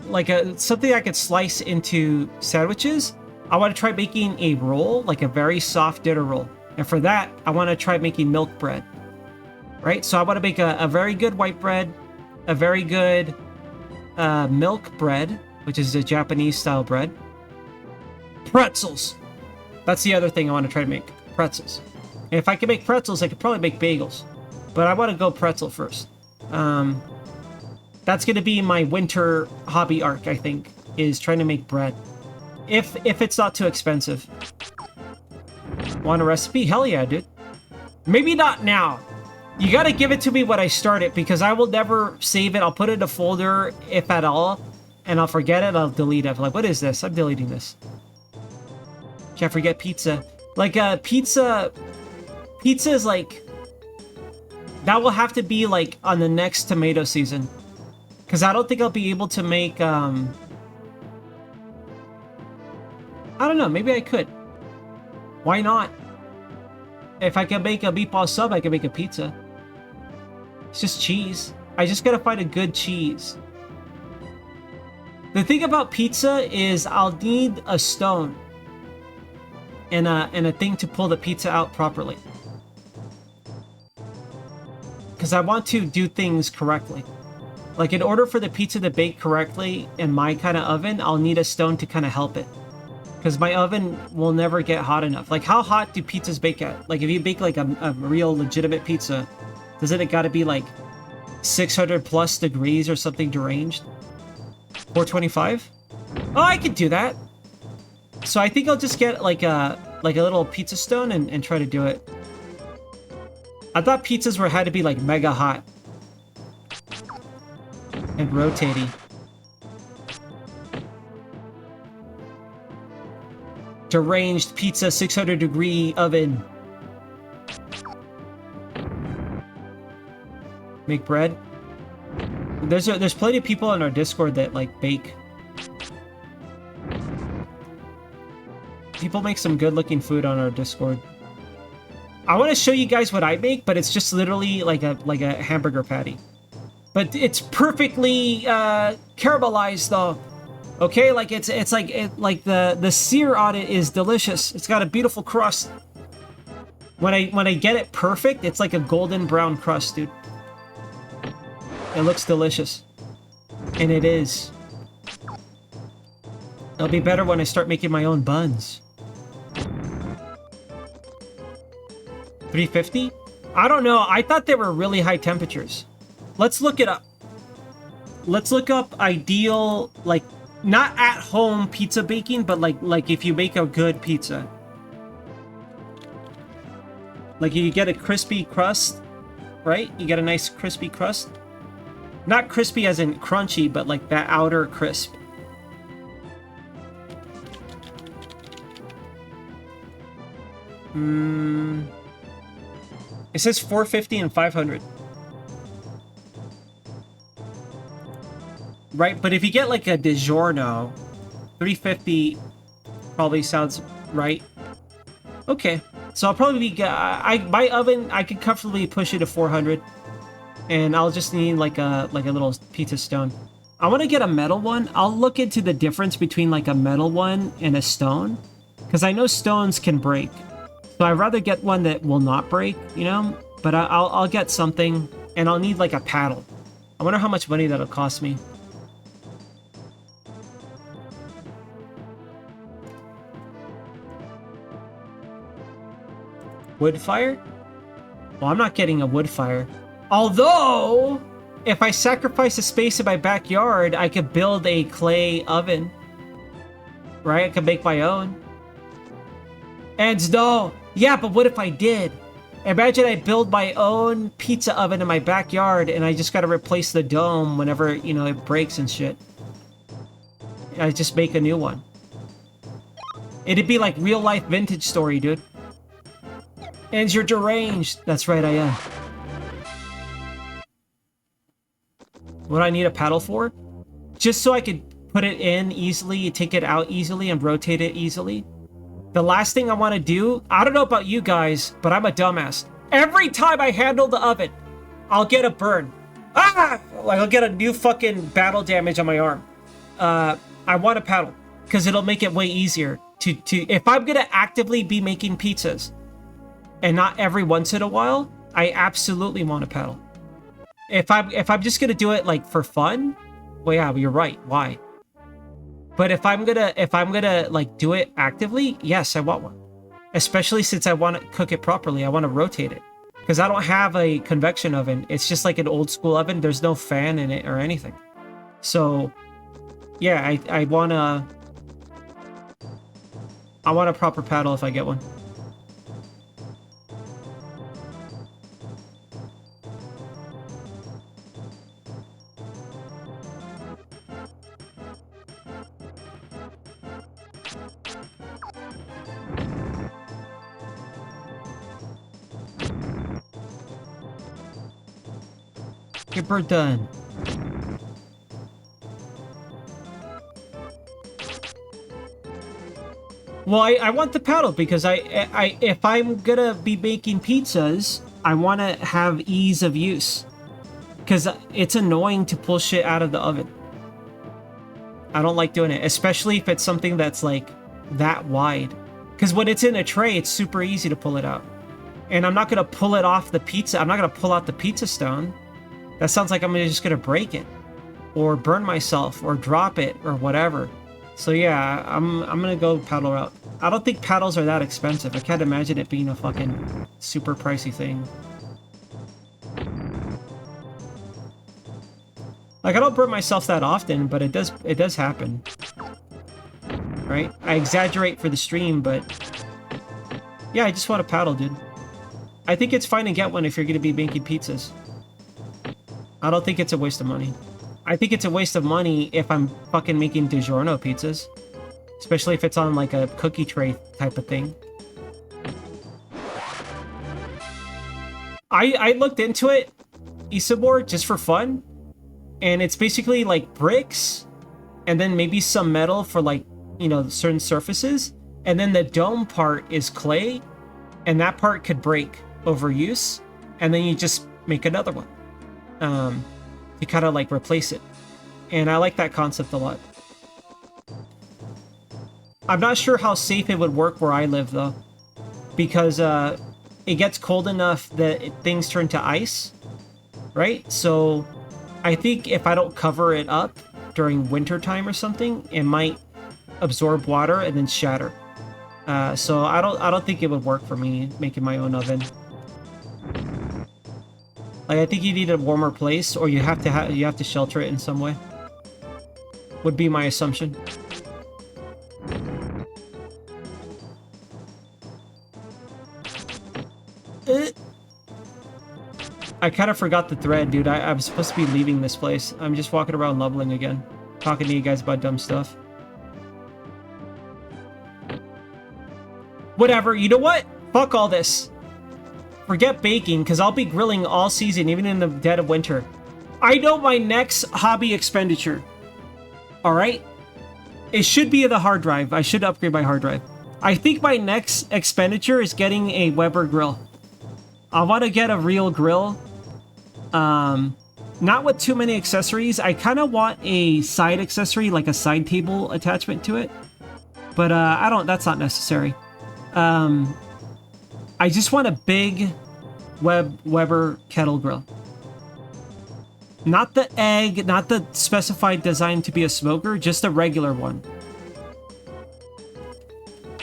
like something I could slice into sandwiches. I want to try making a roll, like a very soft dinner roll. And for that, I want to try making milk bread, right? So I want to make a very good white bread, a very good milk bread, which is a Japanese style bread. Pretzels. That's the other thing I want to try to make. Pretzels. And if I can make pretzels, I could probably make bagels. But I want to go pretzel first. That's going to be my winter hobby arc, I think, is trying to make bread. If it's not too expensive. Want a recipe? Hell yeah, dude. Maybe not now. You gotta give it to me when I start it, because I will never save it. I'll put it in a folder, if at all, and I'll forget it. I'll delete it. I'm like, what is this? I'm deleting this. Can't forget pizza. Like, pizza is like... That will have to be, like, on the next tomato season. Because I don't think I'll be able to make, I don't know, maybe I could. Why not? If I can make a meatball sub, I can make a pizza. It's just cheese. I just gotta find a good cheese. The thing about pizza is I'll need a stone and a thing to pull the pizza out properly. Because I want to do things correctly. Like, in order for the pizza to bake correctly in my kind of oven, I'll need a stone to kind of help it. because my oven will never get hot enough. Like, how hot do pizzas bake at? Like, if you bake like a real legitimate pizza, doesn't it gotta be like 600 plus degrees or something deranged? 425? Oh, I could do that. So I think I'll just get like a little pizza stone and try to do it. I thought pizzas had to be like mega hot and rotating. Deranged pizza 600 degree oven. Make bread. There's plenty of people on our Discord that like bake. People make some good looking food on our Discord. I want to show you guys what I make, but it's just literally like a hamburger patty. But it's perfectly caramelized though. Okay, like it's like the sear on it is delicious. It's got a beautiful crust. When I get it perfect, it's like a golden brown crust, dude. It looks delicious. And it is. It'll be better when I start making my own buns. 350? I don't know. I thought they were really high temperatures. Let's look it up. Let's look up ideal, like, not at home pizza baking, but like if you make a good pizza. Like you get a crispy crust, right? You get a nice crispy crust. Not crispy as in crunchy, but like that outer crisp. It says 450 and 500. Right, but if you get like a DiGiorno, 350 probably sounds right. Okay, so I'll probably be my oven. I could comfortably push it to 400, and I'll just need like a little pizza stone. I want to get a metal one. I'll look into the difference between like a metal one and a stone, because I know stones can break. So I'd rather get one that will not break, you know. But I'll get something, and I'll need like a paddle. I wonder how much money that'll cost me. Wood fire? Well, I'm not getting a wood fire. Although, if I sacrifice a space in my backyard, I could build a clay oven. Right? I could make my own. And no. Yeah, but what if I did? Imagine I build my own pizza oven in my backyard and I just gotta replace the dome whenever, you know, it breaks and shit. I just make a new one. It'd be like real life vintage story, dude. And you're deranged. That's right, I am. What do I need a paddle for? Just so I could put it in easily, take it out easily, and rotate it easily. The last thing I want to do, I don't know about you guys, but I'm a dumbass. Every time I handle the oven, I'll get a burn. Ah! Like I'll get a new fucking battle damage on my arm. I want a paddle because it'll make it way easier to if I'm gonna actively be making pizzas and not every once in a while, I absolutely want a paddle. If I'm just gonna do it like for fun, well yeah, you're right. Why? But if I'm gonna like do it actively, yes, I want one. Especially since I want to cook it properly. I want to rotate it. Because I don't have a convection oven. It's just like an old school oven. There's no fan in it or anything. So yeah, I want a proper paddle if I get one. Get bird done. Well, I want the paddle because if I'm gonna be making pizzas, I want to have ease of use. Because it's annoying to pull shit out of the oven. I don't like doing it, especially if it's something that's like that wide. Because when it's in a tray, it's super easy to pull it out. And I'm not gonna pull it off the pizza. I'm not gonna pull out the pizza stone. That sounds like I'm just gonna break it. Or burn myself, or drop it, or whatever. So yeah, I'm gonna go paddle route. I don't think paddles are that expensive. I can't imagine it being a fucking super pricey thing. Like, I don't burn myself that often, but it does happen. Right? I exaggerate for the stream, but yeah, I just want to paddle, dude. I think it's fine to get one if you're gonna be making pizzas. I don't think it's a waste of money. I think it's a waste of money if I'm fucking making DiGiorno pizzas. Especially if it's on like a cookie tray type of thing. I looked into it, Isabor, just for fun. And it's basically like bricks and then maybe some metal for like, you know, certain surfaces. And then the dome part is clay. And that part could break over use. And then you just make another one. To kind of like replace it. And I like that concept a lot. I'm not sure how safe it would work where I live though. Because it gets cold enough that things turn to ice. Right? So I think if I don't cover it up during winter time or something, it might absorb water and then shatter. So I don't think it would work for me making my own oven. Like, I think you need a warmer place, or you have to shelter it in some way. Would be my assumption. I kind of forgot the thread, dude. I'm supposed to be leaving this place. I'm just walking around leveling again, talking to you guys about dumb stuff. Whatever. You know what? Fuck all this. Forget baking, because I'll be grilling all season, even in the dead of winter. I know my next hobby expenditure. Alright? It should be the hard drive. I should upgrade my hard drive. I think my next expenditure is getting a Weber grill. I want to get a real grill. Not with too many accessories. I kind of want a side accessory, like a side table attachment to it. But that's not necessary. I just want a big Weber kettle grill. Not the egg, not the specified design to be a smoker, just a regular one.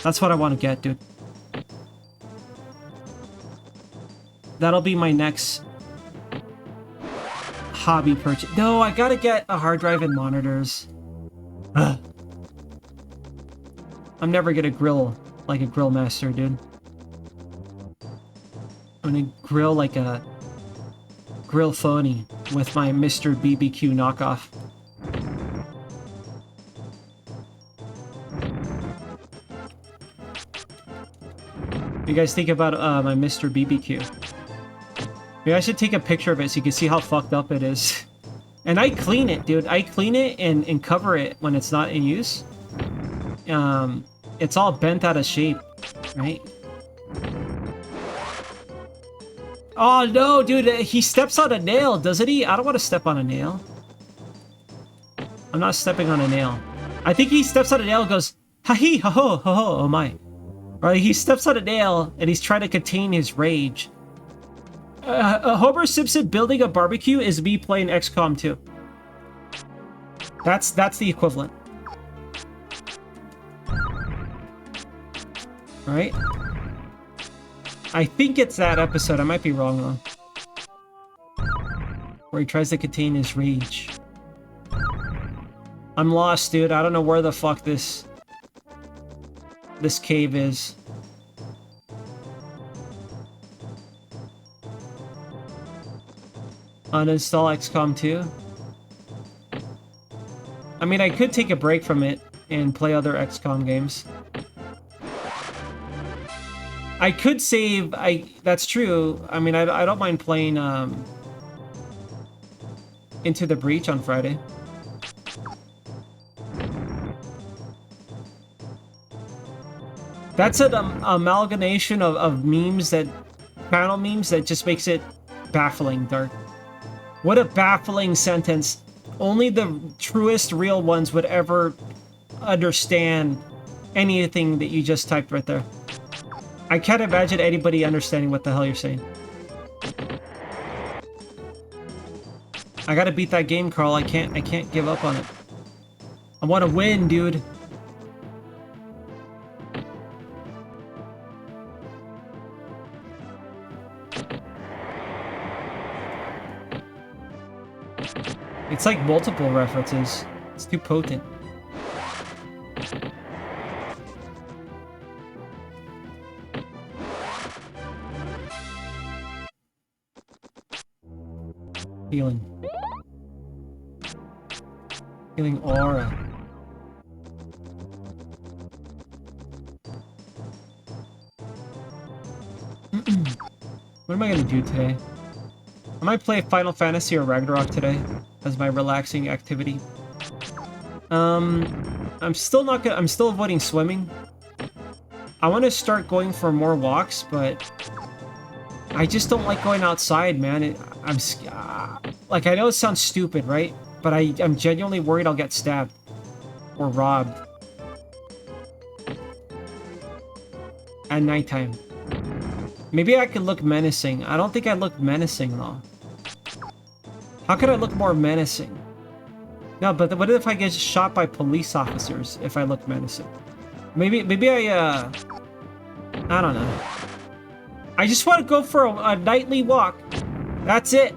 That's what I want to get, dude. That'll be my next hobby purchase. No, I gotta get a hard drive and monitors. Ugh. I'm never gonna grill like a grill master, dude. I'm gonna grill like a grill phony with my Mr. BBQ knockoff. What do you guys think about my Mr. BBQ? Maybe I should take a picture of it so you can see how fucked up it is. And I clean it, dude. I clean it and cover it when it's not in use. It's all bent out of shape, right? Oh no, dude, he steps on a nail, doesn't he? I don't want to step on a nail. I'm not stepping on a nail. I think he steps on a nail and goes, ha-hee, ha-ho, ha-ho, oh my. Right, he steps on a nail and he's trying to contain his rage. Homer Simpson building a barbecue is me playing XCOM 2. That's the equivalent. Right? I think it's that episode. I might be wrong, though. Where he tries to contain his rage. I'm lost, dude. I don't know where the fuck this cave is. Uninstall XCOM 2. I mean, I could take a break from it and play other XCOM games. I could save. That's true. I mean, I don't mind playing Into the Breach on Friday. That's an amalgamation of memes panel memes that just makes it baffling, Dark. What a baffling sentence. Only the truest, real ones would ever understand anything that you just typed right there. I can't imagine anybody understanding what the hell you're saying. I gotta beat that game, Carl. I can't give up on it. I want to win, dude. It's like multiple references. It's too potent. Healing. Healing aura. What am I gonna do today? I might play Final Fantasy or Ragnarok today as my relaxing activity. I'm still avoiding swimming. I want to start going for more walks, but I just don't like going outside, man. Like, I know it sounds stupid, right? But I'm genuinely worried I'll get stabbed or robbed at nighttime. Maybe I could look menacing. I don't think I look menacing, though. How could I look more menacing? No, but what if I get shot by police officers if I look menacing? Maybe I don't know. I just want to go for a nightly walk. That's it.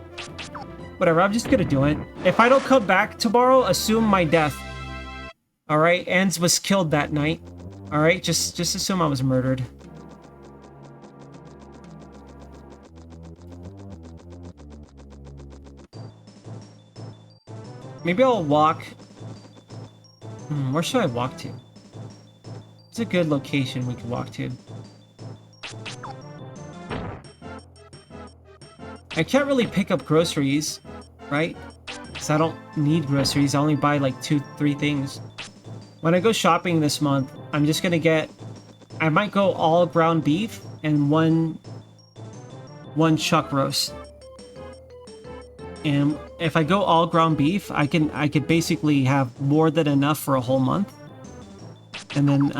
Whatever, I'm just gonna do it. If I don't come back tomorrow, assume my death. Alright, Ans was killed that night. Alright, just assume I was murdered. Maybe I'll walk. Where should I walk to? It's a good location we could walk to. I can't really pick up groceries, right? Because I don't need groceries. I only buy like 2-3 things. When I go shopping this month, I'm just gonna get... I might go all ground beef and one chuck roast. And if I go all ground beef, I could basically have more than enough for a whole month. And then,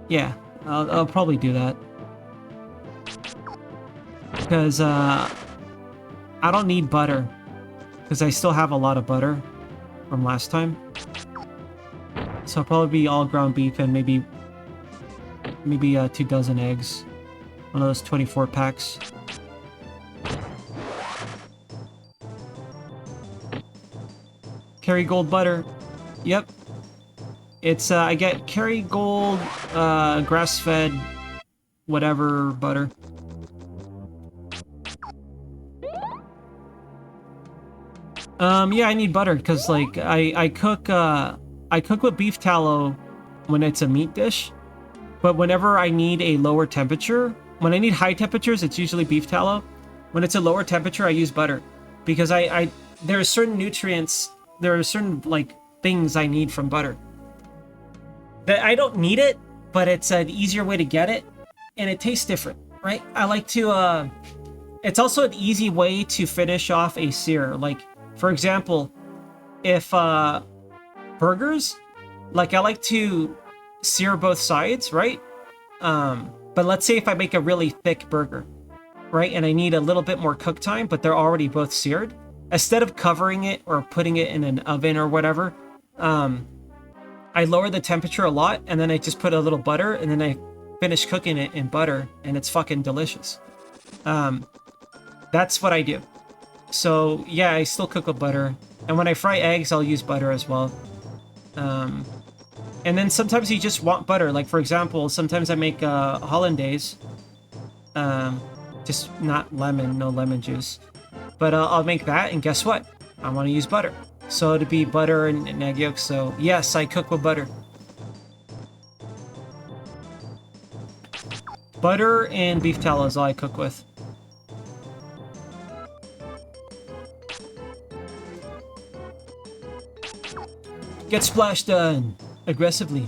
yeah, I'll probably do that. Because, I don't need butter. Because I still have a lot of butter from last time. So I'll probably be all ground beef and maybe 2 dozen eggs. One of those 24 packs. Kerrygold butter. Yep. It's, I get Kerrygold, grass-fed, whatever butter. Yeah, I need butter, because, like, I cook with beef tallow when it's a meat dish, but whenever I need a lower temperature, when I need high temperatures, it's usually beef tallow. When it's a lower temperature, I use butter, because there are certain nutrients, there are certain, like, things I need from butter. That I don't need it, but it's an easier way to get it, and it tastes different, right? I like to, it's also an easy way to finish off a sear. Like, for example, if, burgers, like, I like to sear both sides, right? But let's say if I make a really thick burger, right? And I need a little bit more cook time, but they're already both seared. Instead of covering it or putting it in an oven or whatever, I lower the temperature a lot, and then I just put a little butter, and then I finish cooking it in butter, and it's fucking delicious. That's what I do. So, yeah, I still cook with butter. And when I fry eggs, I'll use butter as well. And then sometimes you just want butter. Like, for example, sometimes I make hollandaise. Just not lemon, no lemon juice. But I'll make that, and guess what? I want to use butter. So it'd be butter and egg yolks. So yes, I cook with butter. Butter and beef tallow is all I cook with. Get splashed done aggressively.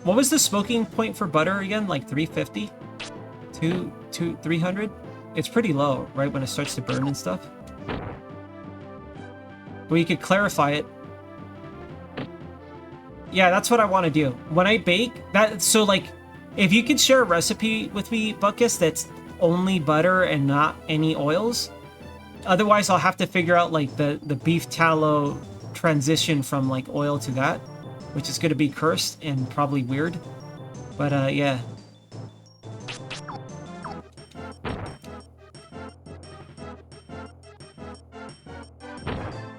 What was the smoking point for butter again? Like 350? 300? It's pretty low, right? When it starts to burn and stuff. Well, you could clarify it. Yeah, that's what I want to do. When I bake, so like, if you could share a recipe with me, Buckus, that's only butter and not any oils. Otherwise, I'll have to figure out like the beef tallow transition from like oil to that, which is going to be cursed and probably weird. But yeah.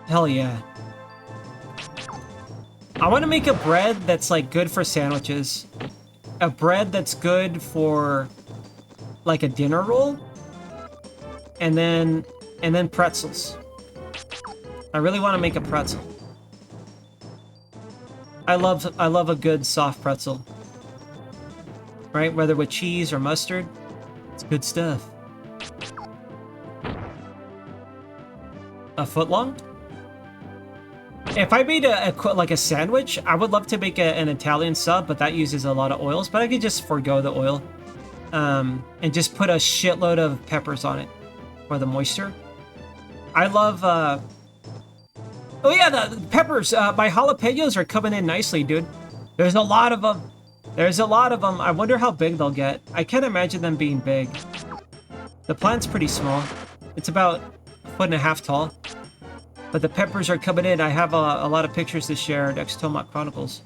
Hell yeah. I want to make a bread that's like good for sandwiches. A bread that's good for like a dinner roll. And then pretzels. I really want to make a pretzel. I love a good soft pretzel. Right? Whether with cheese or mustard. It's good stuff. A foot long? If I made like a sandwich, I would love to make an Italian sub, but that uses a lot of oils. But I could just forego the oil, and just put a shitload of peppers on it for the moisture. I love. Oh yeah, the peppers. My jalapenos are coming in nicely, dude. There's a lot of them. There's a lot of them. I wonder how big they'll get. I can't imagine them being big. The plant's pretty small. It's about 1.5 feet tall. But the peppers are coming in. I have a lot of pictures to share next Tomac Chronicles.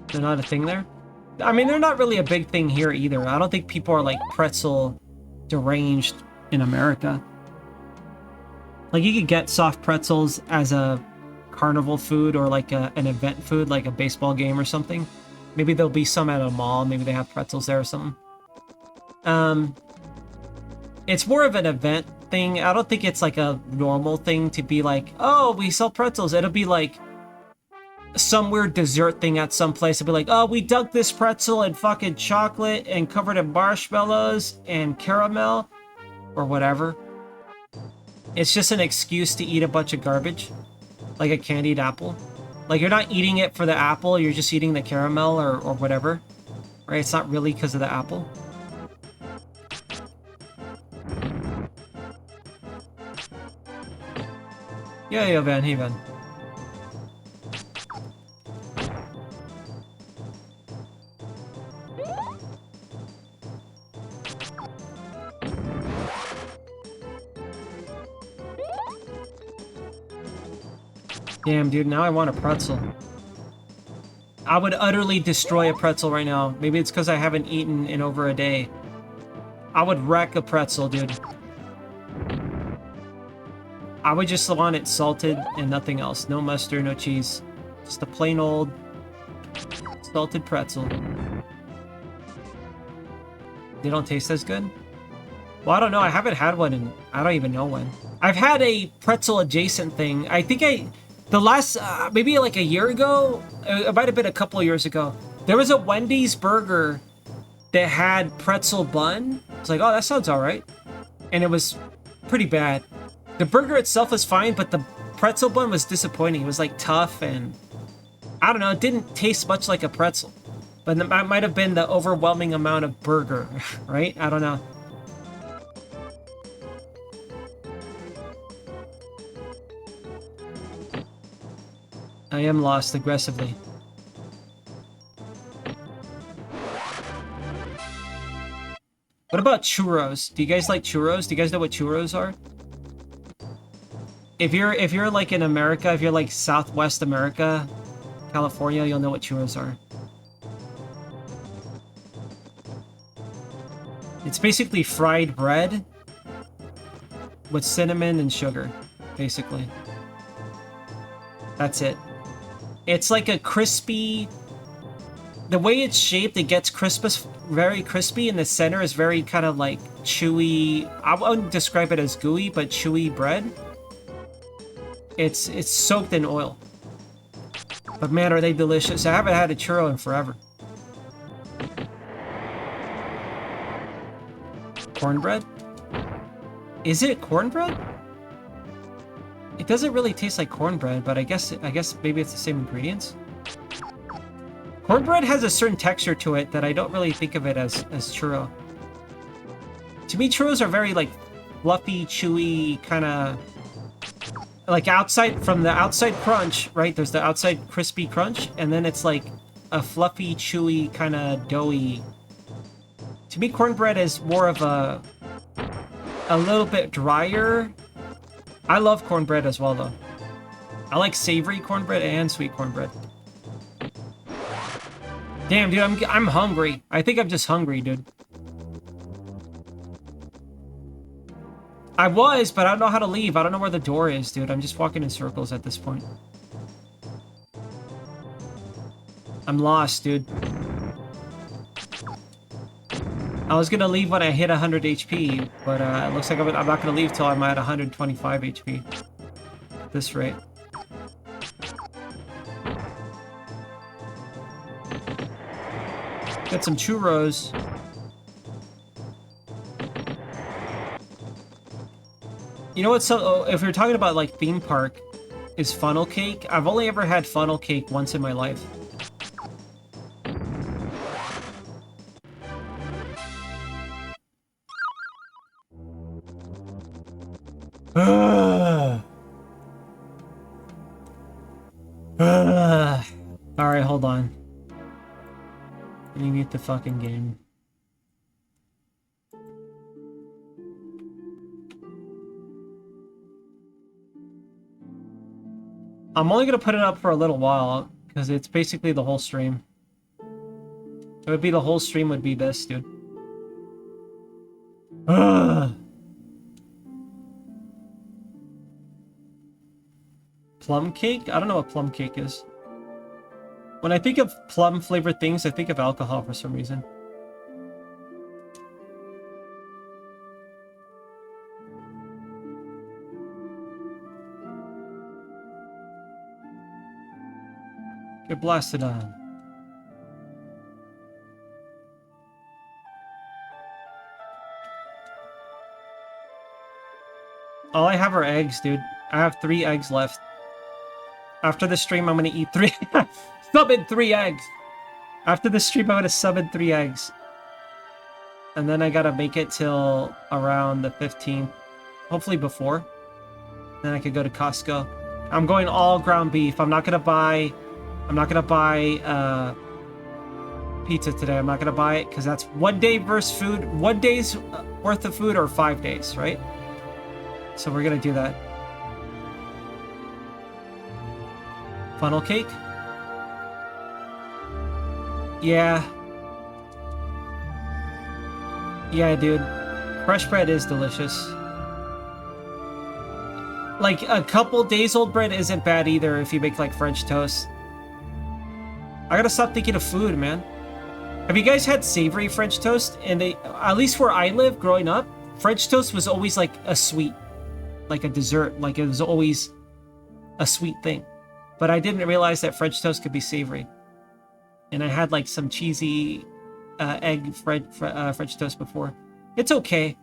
They're not a thing there? I mean, they're not really a big thing here either. I don't think people are like pretzel deranged in America. Like you could get soft pretzels as a carnival food or like an event food, like a baseball game or something. Maybe there'll be some at a mall. Maybe they have pretzels there or something. It's more of an event thing. I don't think it's like a normal thing to be like, oh, we sell pretzels. It'll be like some weird dessert thing at some place. It'll be like, oh, we dunked this pretzel in fucking chocolate and covered in marshmallows and caramel or whatever. It's just an excuse to eat a bunch of garbage. Like a candied apple. Like, you're not eating it for the apple, you're just eating the caramel or whatever. Right? It's not really because of the apple. Yeah, Van, hey, Van. Damn, dude, now I want a pretzel. I would utterly destroy a pretzel right now. Maybe it's because I haven't eaten in over a day. I would wreck a pretzel, dude. I would just want it salted and nothing else. No mustard, no cheese. Just a plain old salted pretzel. They don't taste as good? Well, I don't know. I haven't had one in... I don't even know when. I've had a pretzel adjacent thing. I think the last, maybe like a year ago, it might have been a couple of years ago, there was a Wendy's burger that had pretzel bun. It's like, oh, that sounds all right. And it was pretty bad. The burger itself was fine, but the pretzel bun was disappointing. It was like tough and, I don't know, it didn't taste much like a pretzel. But that might have been the overwhelming amount of burger, right? I don't know. I am lost aggressively. What about churros? Do you guys like churros? Do you guys know what churros are? If you're like in America, if you're like Southwest America, California, you'll know what churros are. It's basically fried bread with cinnamon and sugar, basically. That's it. It's like a crispy... The way it's shaped, it gets very crispy, and the center is very kind of like chewy. I wouldn't describe it as gooey, but chewy bread. It's soaked in oil. But man, are they delicious. I haven't had a churro in forever. Cornbread? Is it cornbread? It doesn't really taste like cornbread, but I guess maybe it's the same ingredients. Cornbread has a certain texture to it that I don't really think of it as churro. To me, churros are very like fluffy, chewy, kind of like from the outside crunch, right? There's the outside crispy crunch, and then it's like a fluffy, chewy, kind of doughy. To me, cornbread is more of a little bit drier. I love cornbread as well, though. I like savory cornbread and sweet cornbread. Damn, dude, I'm hungry. I think I'm just hungry, dude. I was, but I don't know how to leave. I don't know where the door is, dude. I'm just walking in circles at this point. I'm lost, dude. I was gonna leave when I hit 100 HP, but it looks like I'm not gonna leave till I'm at 125 HP. At this rate. Get some churros. You know what? So, if you're talking about like theme park, is funnel cake. I've only ever had funnel cake once in my life. Alright, hold on. Let me mute the fucking game. I'm only gonna put it up for a little while, because it's basically the whole stream. It would be the whole stream would be this, dude. Plum cake? I don't know what plum cake is. When I think of plum flavored things, I think of alcohol for some reason. Get blasted on. All I have are eggs, dude. I have 3 eggs left. After the stream, I'm gonna eat 3. Sub in 3 eggs. After the stream, I'm gonna sub in 3 eggs. And then I gotta make it till around the 15th. Hopefully before. Then I could go to Costco. I'm going all ground beef. I'm not gonna buy pizza today. I'm not gonna buy it because that's 1 day versus food. 1 day's worth of food or 5 days, right? So we're gonna do that. Funnel cake? Yeah. Yeah, dude. Fresh bread is delicious. Like, a couple days old bread isn't bad either if you make, like, French toast. I gotta stop thinking of food, man. Have you guys had savory French toast? And at least where I live growing up, French toast was always, like, a sweet. Like a dessert. Like, it was always a sweet thing. But I didn't realize that French toast could be savory. And I had like some cheesy egg French toast before. It's okay.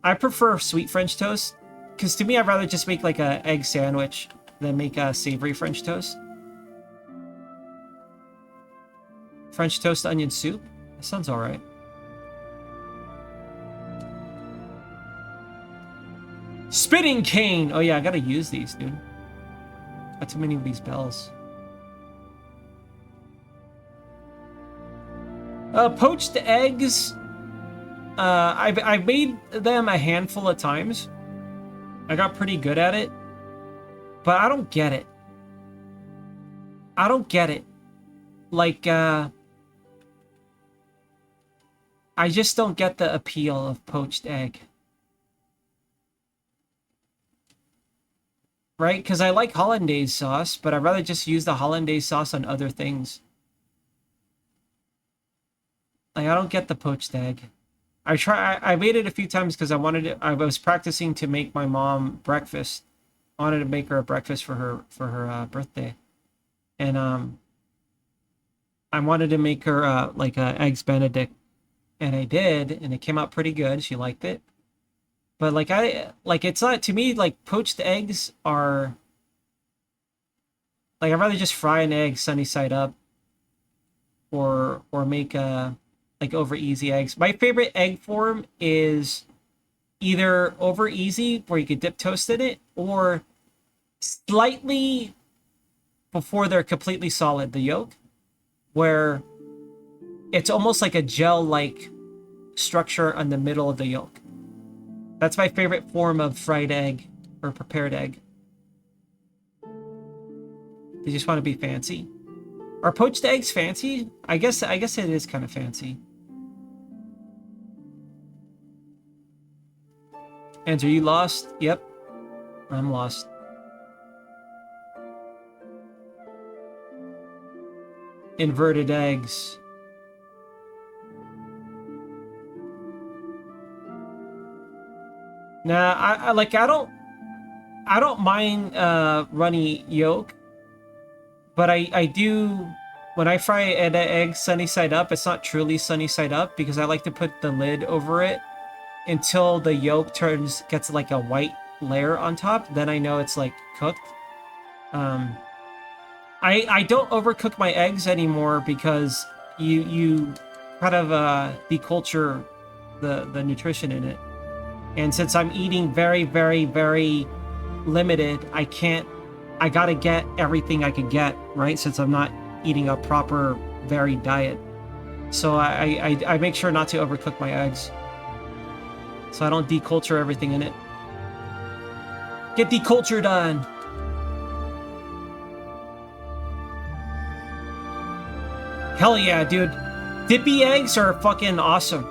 I prefer sweet French toast. Because to me, I'd rather just make like an egg sandwich than make a savory French toast. French toast onion soup? That sounds alright. Spitting cane! Oh yeah, I gotta use these, dude. Got too many of these bells. Poached eggs. I've made them a handful of times. I got pretty good at it. But I don't get it. I don't get it. Like, I just don't get the appeal of poached egg. Right? Because I like hollandaise sauce, but I'd rather just use the hollandaise sauce on other things. Like, I don't get the poached egg. I made it a few times because I was practicing to make my mom breakfast. I wanted to make her a breakfast for her birthday. And I wanted to make her like eggs Benedict. And I did, and it came out pretty good. She liked it. But like it's not, to me, like poached eggs are like, I'd rather just fry an egg sunny side up or make like over easy eggs. My favorite egg form is either over easy where you could dip toast in it, or slightly before they're completely solid, the yolk, where it's almost like a gel-like structure on the middle of the yolk. That's my favorite form of fried egg or prepared egg. They just want to be fancy. Are poached eggs fancy? I guess it is kind of fancy. Andrew, you lost? Yep. I'm lost. Inverted eggs. Nah, I don't mind runny yolk, but I do when I fry an egg sunny side up, it's not truly sunny side up because I like to put the lid over it until the yolk gets like a white layer on top. Then I know it's like cooked. I don't overcook my eggs anymore because you kind of deculture the nutrition in it. And since I'm eating very, very, very limited, I gotta get everything I can get, right? Since I'm not eating a proper varied diet. So I make sure not to overcook my eggs. So I don't deculture everything in it. Get deculture done! Hell yeah, dude. Dippy eggs are fucking awesome.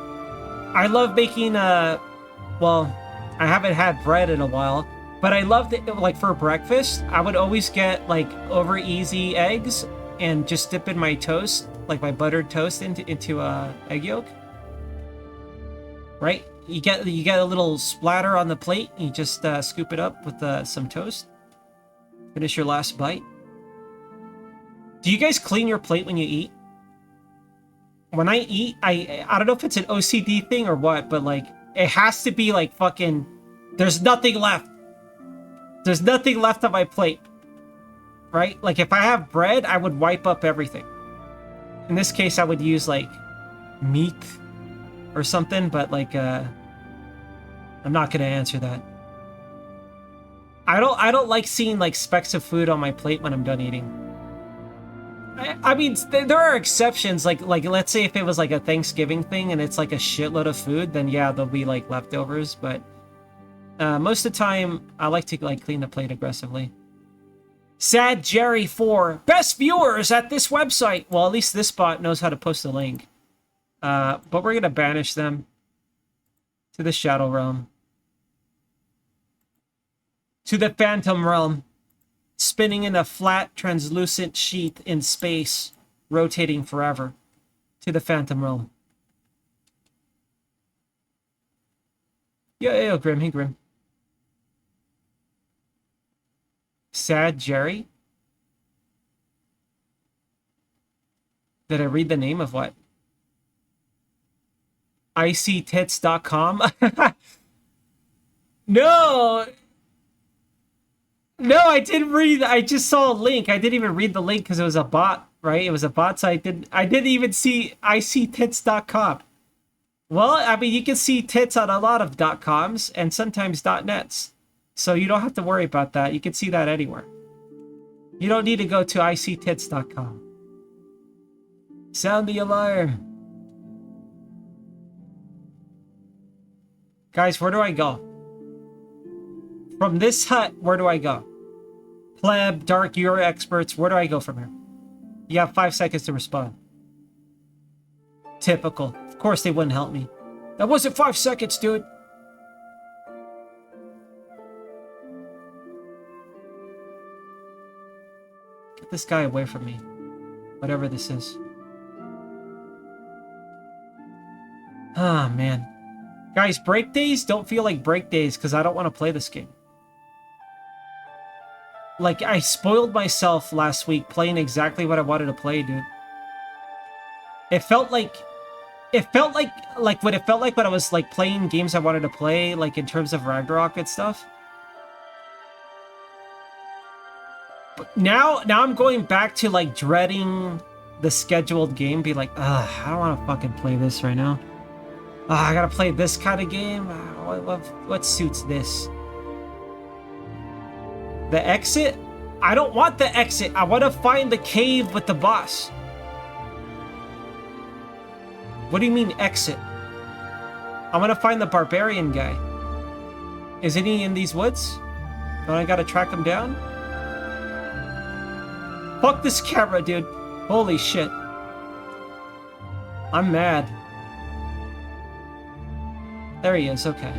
I love making, well, I haven't had bread in a while, but I loved it, like, for breakfast, I would always get, like, over easy eggs and just dip in my toast, like my buttered toast into egg yolk. Right? You get a little splatter on the plate, and you just scoop it up with some toast. Finish your last bite. Do you guys clean your plate when you eat? When I eat, I don't know if it's an OCD thing or what, but like it has to be like fucking there's nothing left. There's nothing left on my plate. Right? Like if I have bread, I would wipe up everything. In this case, I would use like meat or something, but like I'm not going to answer that. I don't like seeing like specks of food on my plate when I'm done eating. I mean, there are exceptions. Like let's say if it was like a Thanksgiving thing and it's like a shitload of food, then yeah, there'll be like leftovers. But most of the time, I like to like clean the plate aggressively. Sad Jerry 4 best viewers at this website. Well, at least this bot knows how to post a link. But we're gonna banish them to the Shadow Realm, to the Phantom Realm. Spinning in a flat, translucent sheath in space, rotating forever, to the Phantom Realm. Yo, Grim, hey, Grim. Sad Jerry? Did I read the name of what? IcyTits.com? No! No, I didn't read. I just saw a link. I didn't even read the link because it was a bot, right? It was a bot, so I didn't even see IcyTits.com. Well, I mean, you can see tits on a lot of .coms and sometimes .nets. So you don't have to worry about that. You can see that anywhere. You don't need to go to IcyTits.com. Sound the alarm. Guys, where do I go? From this hut, where do I go? Pleb, Dark, you're experts. Where do I go from here? You have 5 seconds to respond. Typical. Of course they wouldn't help me. That wasn't 5 seconds, dude. Get this guy away from me. Whatever this is. Ah, man. Guys, break days don't feel like break days because I don't want to play this game. Like, I spoiled myself last week playing exactly what I wanted to play, dude. It felt like what it felt like when I was, like, playing games I wanted to play, like, in terms of Ragnarok and stuff. But now I'm going back to, like, dreading the scheduled game. Be like, ugh, I don't want to fucking play this right now. I gotta play this kind of game? What suits this? The exit? I don't want the exit. I want to find the cave with the boss. What do you mean exit? I want to find the barbarian guy. Isn't he in these woods? Don't I gotta track him down? Fuck this camera, dude. Holy shit. I'm mad. There he is, okay.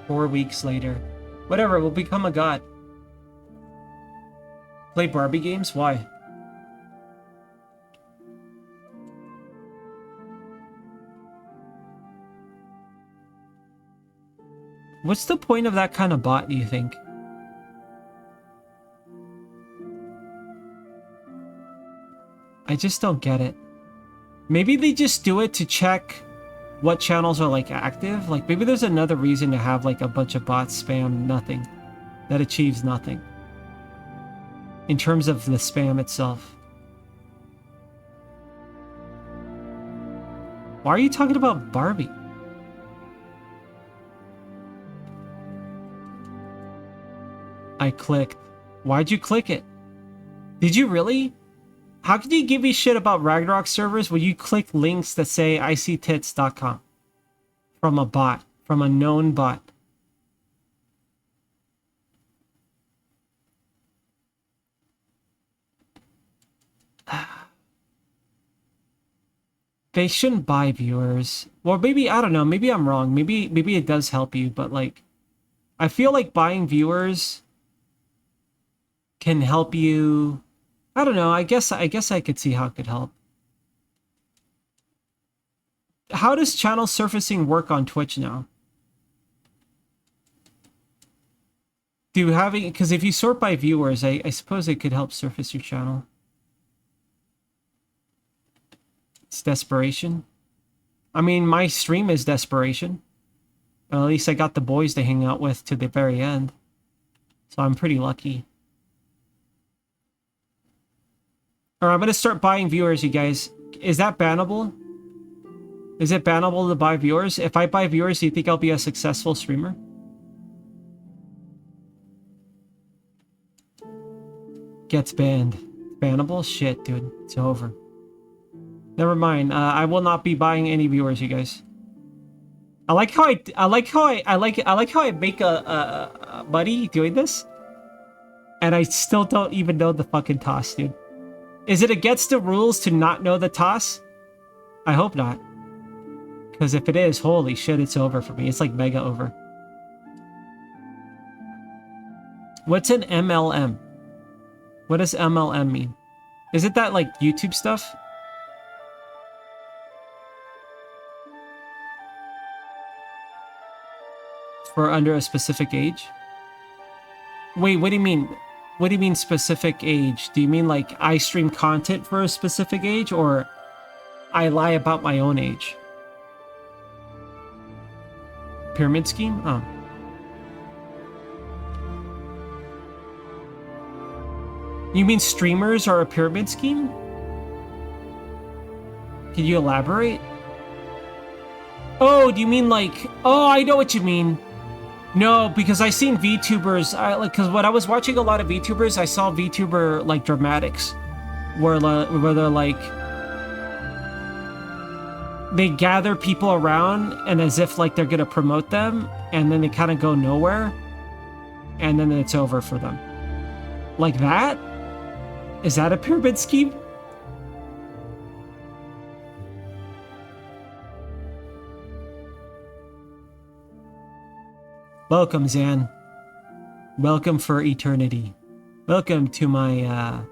Four weeks later. Whatever, we'll become a god. Play Barbie games? Why? What's the point of that kind of bot, do you think? I just don't get it. Maybe they just do it to check what channels are like active. Like maybe there's another reason to have like a bunch of bots spam nothing that achieves nothing in terms of the spam itself. Why are you talking about Barbie? I clicked. Why'd you click it? Did you really? How could you give me shit about Ragnarok servers when you click links that say ictits.com from a bot, from a known bot? They shouldn't buy viewers. Well, maybe, I don't know, maybe I'm wrong. Maybe it does help you, but like, I feel like buying viewers can help you. I don't know. I guess I could see how it could help. How does channel surfacing work on Twitch now? Do you having, because if you sort by viewers, I suppose it could help surface your channel. It's desperation. I mean, my stream is desperation. But at least I got the boys to hang out with to the very end. So I'm pretty lucky. Or I'm going to start buying viewers, you guys. Is that bannable? Is it bannable to buy viewers? If I buy viewers, do you think I'll be a successful streamer? Gets banned. Bannable? Shit, dude. It's over. Never mind. I will not be buying any viewers, you guys. I like how I make a money doing this, and I still don't even know the fucking toss, dude. Is it against the rules to not know the toss? I hope not. Because if it is, holy shit, it's over for me. It's like mega over. What's an MLM? What does MLM mean? Is it that like YouTube stuff? For under a specific age? Wait, what do you mean? What do you mean specific age? Do you mean like I stream content for a specific age, or I lie about my own age? Pyramid scheme? Oh. You mean streamers are a pyramid scheme? Can you elaborate? Oh, do you mean like... Oh, I know what you mean. No, because I seen VTubers, because when I was watching a lot of VTubers, I saw VTuber like dramatics, where they're like, they gather people around and as if like they're gonna promote them, and then they kind of go nowhere, and then it's over for them. Like that? Is that a pyramid scheme? Welcome, Zan. Welcome for eternity. Welcome to my,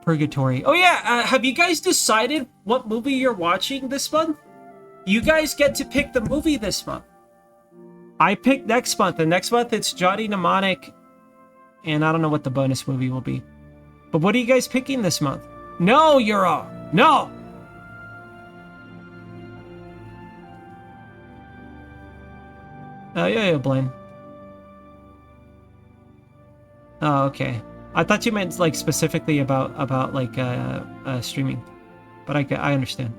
purgatory. Oh yeah, have you guys decided what movie you're watching this month? You guys get to pick the movie this month. I picked next month, and next month it's Johnny Mnemonic, and I don't know what the bonus movie will be. But what are you guys picking this month? No, Euro! No! Yeah, Blaine. Oh, okay. I thought you meant like specifically about like streaming, but I understand.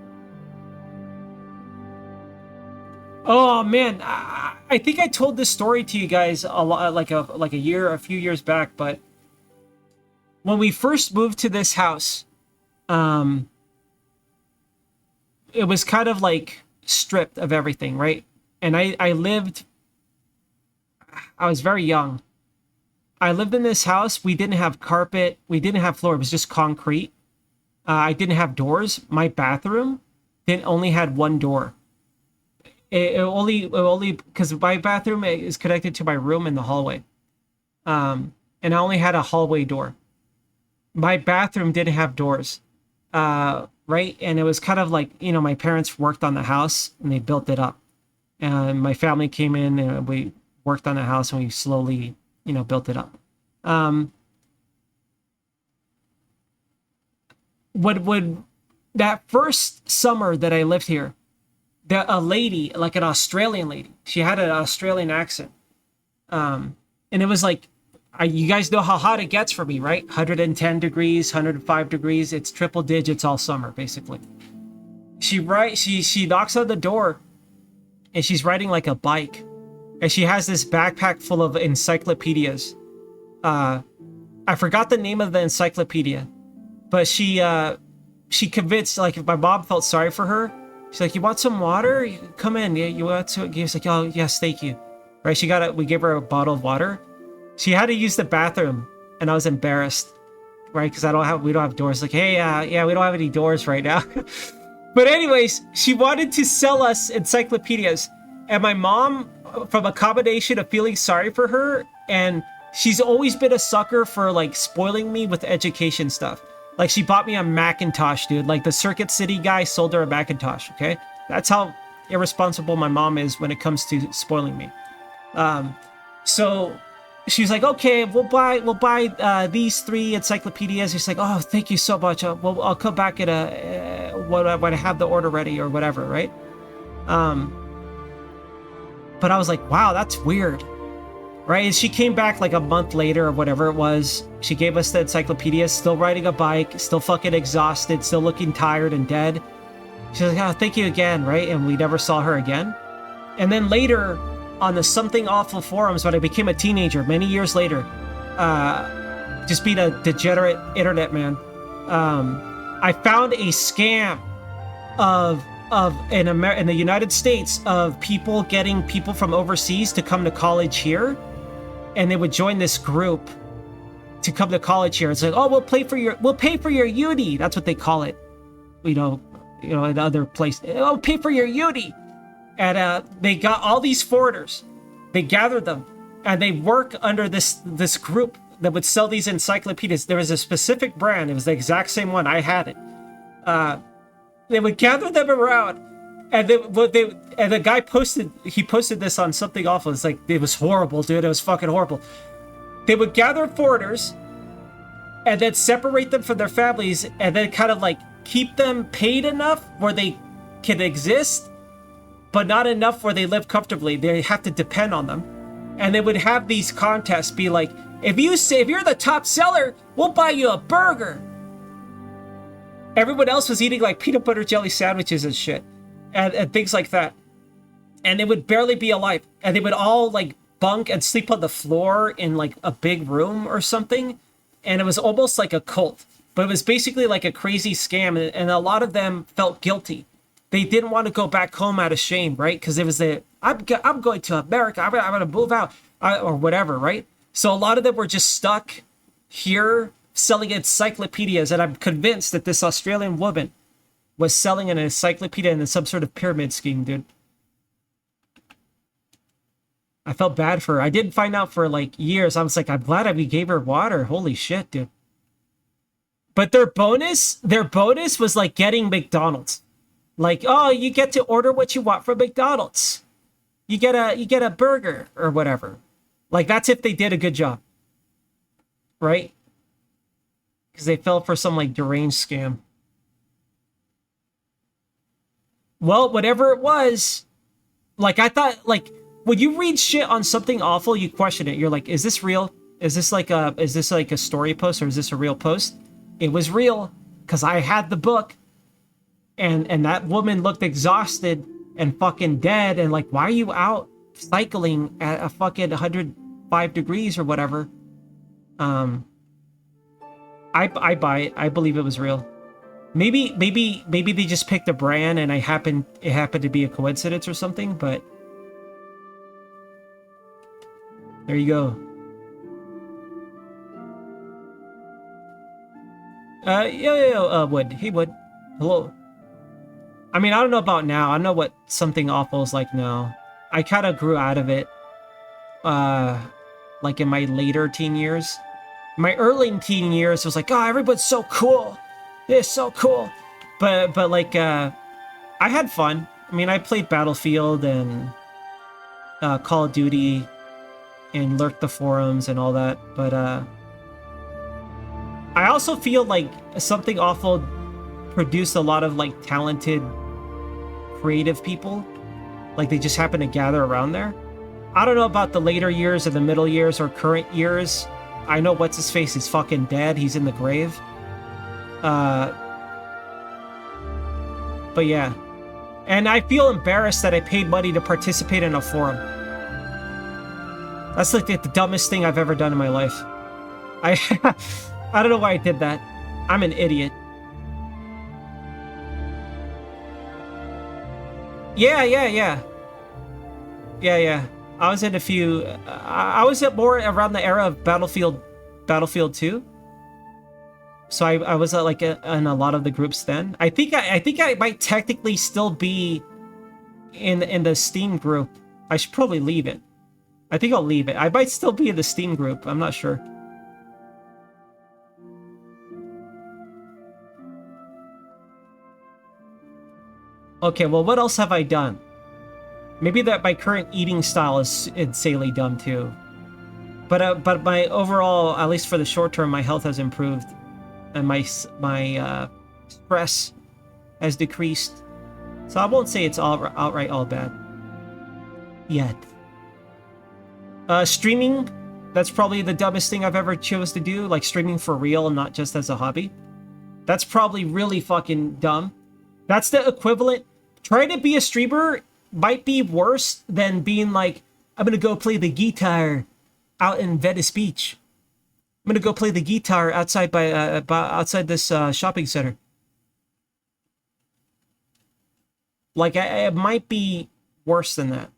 Oh man, I think I told this story to you guys a lot, like a few years back. But when we first moved to this house, it was kind of like stripped of everything, right? And I lived. I was very young. I lived in this house. We didn't have carpet. We didn't have floor. It was just concrete. I didn't have doors. My bathroom didn't only had one door. It only because my bathroom is connected to my room in the hallway. And I only had a hallway door. My bathroom didn't have doors. Right? And it was kind of like, you know, my parents worked on the house and they built it up. And my family came in and we worked on the house and we slowly, you know, built it up. Would that first summer that I lived here, a lady, like an Australian lady, she had an Australian accent. And it was like, you guys know how hot it gets for me, right? 110 degrees, 105 degrees. It's triple digits all summer, basically. She knocks on the door and she's riding like a bike. And she has this backpack full of encyclopedias. I forgot the name of the encyclopedia, but she convinced, like, if my mom felt sorry for her, she's like, "You want some water? You come in. Yeah, you want to?" He's like, "Oh, yes, thank you." Right? We gave her a bottle of water. She had to use the bathroom, and I was embarrassed, right? Because we don't have doors. Like, hey, yeah, we don't have any doors right now. But anyways, she wanted to sell us encyclopedias, and my mom, from a combination of feeling sorry for her, and she's always been a sucker for like spoiling me with education stuff. Like, she bought me a Macintosh, dude. Like, the Circuit City guy sold her a Macintosh. Okay, that's how irresponsible my mom is when it comes to spoiling me. So she's like, okay, we'll buy these 3 encyclopedias. She's like, oh, thank you so much. I'll come back at when I have the order ready or whatever, right? But I was like, wow, that's weird, right? And she came back like a month later or whatever it was. She gave us the encyclopedias, still riding a bike, still fucking exhausted, still looking tired and dead. She's like, oh, thank you again, right? And we never saw her again. And then later, on the Something Awful forums, when I became a teenager, many years later, just being a degenerate internet man, I found a scam in the United States of people getting people from overseas to come to college here, and they would join this group to come to college here. It's like, oh, we'll pay for your uni. That's what they call it, you know, in other places. Oh, pay for your uni. And they got all these foreigners, they gathered them, and they work under this group that would sell these encyclopedias. There was a specific brand. It was the exact same one. I had it. They would gather them around, and the guy posted this on Something Awful. It's like, it was horrible, dude. It was fucking horrible. They would gather foreigners and then separate them from their families, and then kind of like keep them paid enough where they can exist, but not enough where they live comfortably. They have to depend on them. And they would have these contests, be like, if you're the top seller, we'll buy you a burger. Everyone else was eating like peanut butter jelly sandwiches and shit, and things like that. And they would barely be alive. And they would all like bunk and sleep on the floor in like a big room or something. And it was almost like a cult, but it was basically like a crazy scam. And a lot of them felt guilty. They didn't want to go back home out of shame, right? Because it was I'm going to America. I'm going to move out or whatever, right? So a lot of them were just stuck here selling encyclopedias. And I'm convinced that this Australian woman was selling an encyclopedia in some sort of pyramid scheme, dude. I felt bad for her. I didn't find out for like years. I was like, I'm glad we gave her water. Holy shit, dude. But their bonus was like getting McDonald's. Like, oh, you get to order what you want from McDonald's. You get a burger or whatever. Like, that's if they did a good job. Right? Because they fell for some like deranged scam. Well, whatever it was, like, I thought, like, when you read shit on Something Awful, you question it. You're like, is this real? Is this like a story post, or is this a real post? It was real, because I had the book. And that woman looked exhausted and fucking dead. And like, why are you out cycling at a fucking 105 degrees or whatever? I buy it. I believe it was real. Maybe they just picked a brand and it happened to be a coincidence or something. But There you go. Wood. Hey, Wood. Hello. I mean, I don't know about now. I don't know what something awful is like now. I kind of grew out of it, like in my later teen years. My early teen years was like, oh, everyone's so cool. They're so cool. But like, I had fun. I mean, I played Battlefield and Call of Duty and lurked the forums and all that. But I also feel like Something Awful produced a lot of like talented, creative people. Like they just happen to gather around there. I don't know about the later years or the middle years or current years. I know what's his face is fucking dead. He's in the grave. But yeah. And I feel embarrassed that I paid money to participate in a forum. That's like the dumbest thing I've ever done in my life. I don't know why I did that. I'm an idiot. Yeah. I was in a few. I was at more around the era of Battlefield 2. So I was like in a lot of the groups then. I think I might technically still be in the Steam group. I should probably leave it. I think I'll leave it. I might still be in the Steam group. I'm not sure. Okay, well, what else have I done? Maybe that my current eating style is insanely dumb too. But my overall, at least for the short term, my health has improved, and my stress has decreased. So I won't say it's outright all bad yet. Streaming, that's probably the dumbest thing I've ever chose to do. Like streaming for real and not just as a hobby. That's probably really fucking dumb. That's the equivalent. Trying to be a streamer might be worse than being like, I'm gonna go play the guitar out in Venice Beach. I'm gonna go play the guitar outside outside this shopping center. Like, it might be worse than that.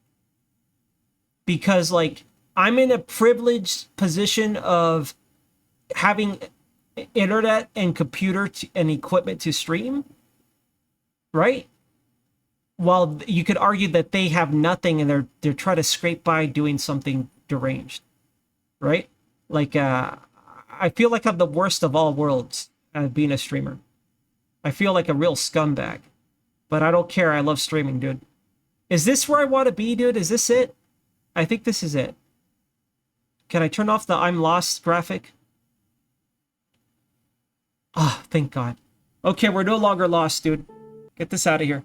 Because, like, I'm in a privileged position of having internet and computer and equipment to stream, right? While you could argue that they have nothing and they're trying to scrape by doing something deranged, right? Like, I feel like I'm the worst of all worlds at being a streamer. I feel like a real scumbag. But I don't care. I love streaming, dude. Is this where I want to be, dude? Is this it? I think this is it. Can I turn off the I'm lost graphic? Oh, thank God. Okay, we're no longer lost, dude. Get this out of here.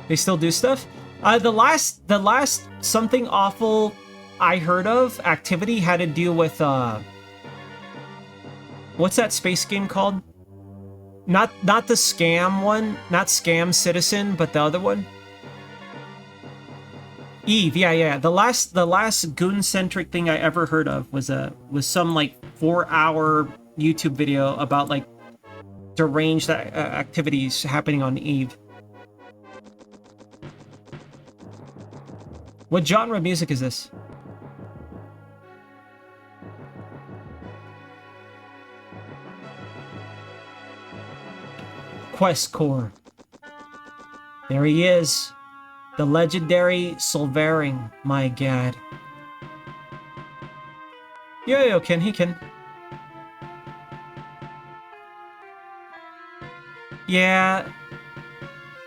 They still do stuff? The last Something Awful I heard of activity had to do with what's that space game called? Not the scam one, not Scam Citizen, but the other one. Eve, yeah. The last goon-centric thing I ever heard of was some like 4-hour YouTube video about like deranged activities happening on Eve. What genre of music is this? Questcore. There he is. The legendary Solvaring, my god. Yo, Ken, he can. Yeah,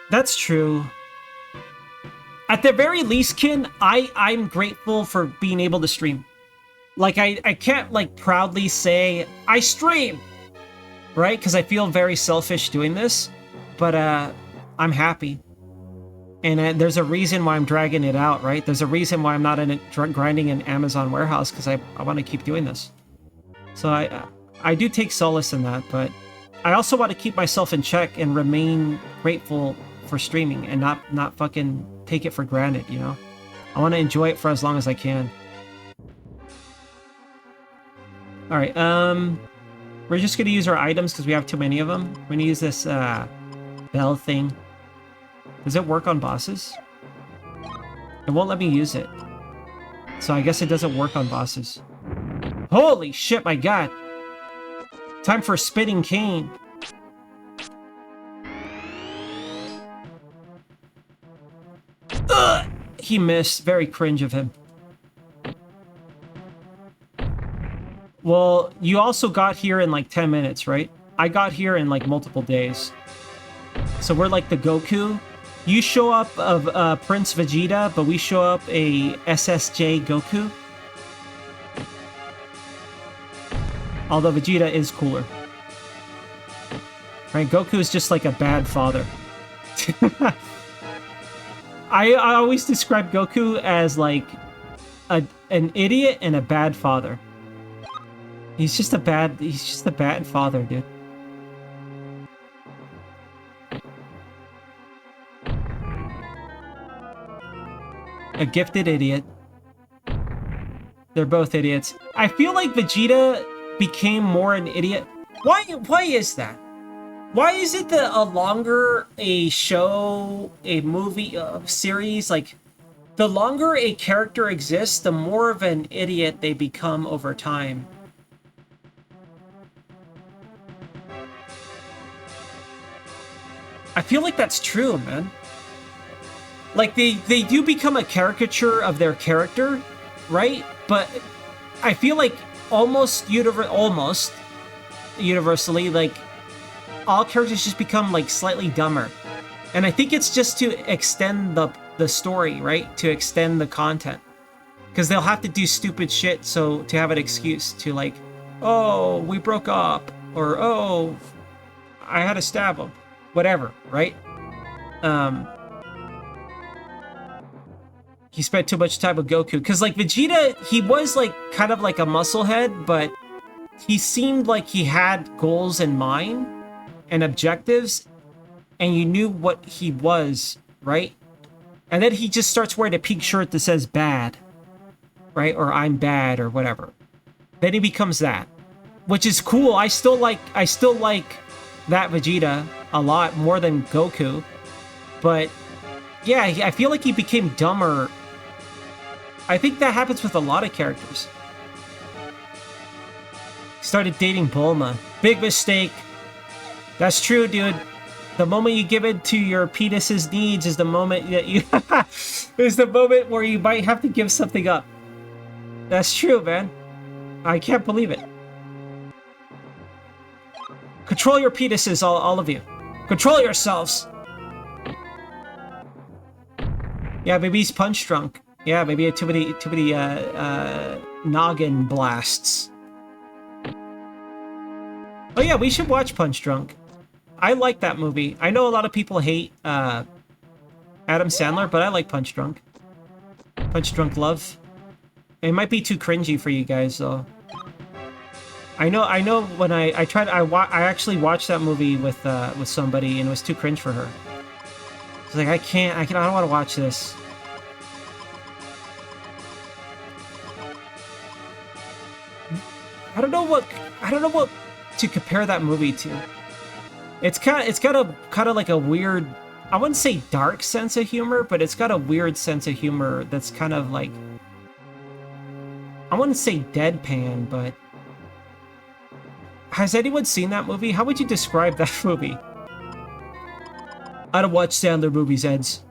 that's true. At the very least, Ken, I'm grateful for being able to stream. Like, I can't, like, proudly say, I stream! Right? Because I feel very selfish doing this. But, I'm happy. And there's a reason why I'm dragging it out, right? There's a reason why I'm not in grinding an Amazon warehouse, because I want to keep doing this. So I do take solace in that, but I also want to keep myself in check and remain grateful for streaming and not fucking take it for granted, you know? I want to enjoy it for as long as I can. Alright, we're just going to use our items because we have too many of them. We're going to use this bell thing. Does it work on bosses? It won't let me use it. So I guess it doesn't work on bosses. Holy shit, my god! Time for Spitting Cane. Ugh! He missed. Very cringe of him. Well, you also got here in like 10 minutes, right? I got here in like multiple days. So we're like the Goku. You show up of Prince Vegeta, but we show up a SSJ Goku. Although Vegeta is cooler. Right, Goku is just like a bad father. I always describe Goku as like an idiot and a bad father. He's just a bad father, dude. A gifted idiot. They're both idiots. I feel like Vegeta became more an idiot. Why is that? Why is it that a longer a show, a movie, series, like, the longer a character exists, the more of an idiot they become over time? I feel like that's true, man. Like, they do become a caricature of their character, right? But I feel like almost universally, like, all characters just become, like, slightly dumber. And I think it's just to extend the story, right? To extend the content. Because they'll have to do stupid shit so to have an excuse to, like, oh, we broke up. Or, oh, I had to stab him. Whatever, right? He spent too much time with Goku. Because, like, Vegeta, he was, like, kind of like a musclehead, but he seemed like he had goals in mind and objectives, and you knew what he was, right? And then he just starts wearing a pink shirt that says bad, right? Or I'm bad, or whatever. Then he becomes that, which is cool. I still like that Vegeta a lot more than Goku, but yeah, I feel like he became dumber. I think that happens with a lot of characters. Started dating Bulma. Big mistake. That's true, dude. The moment you give in to your penis's needs is the moment that you is the moment where you might have to give something up. That's true, man. I can't believe it. Control your penises, all of you. Control yourselves. Yeah, maybe he's punch drunk. Yeah, maybe too many noggin blasts. Oh yeah, we should watch Punch Drunk. I like that movie. I know a lot of people hate Adam Sandler, but I like Punch Drunk. Punch Drunk Love. It might be too cringy for you guys, though. I know. When I actually watched that movie with somebody, and it was too cringe for her. It's like I don't want to watch this. I don't know what to compare that movie to. It's got a like a weird, I wouldn't say dark sense of humor, but it's got a weird sense of humor that's kind of like, I wouldn't say deadpan, but has anyone seen that movie? How would you describe that movie? I don't watch Sandler movies, Eds.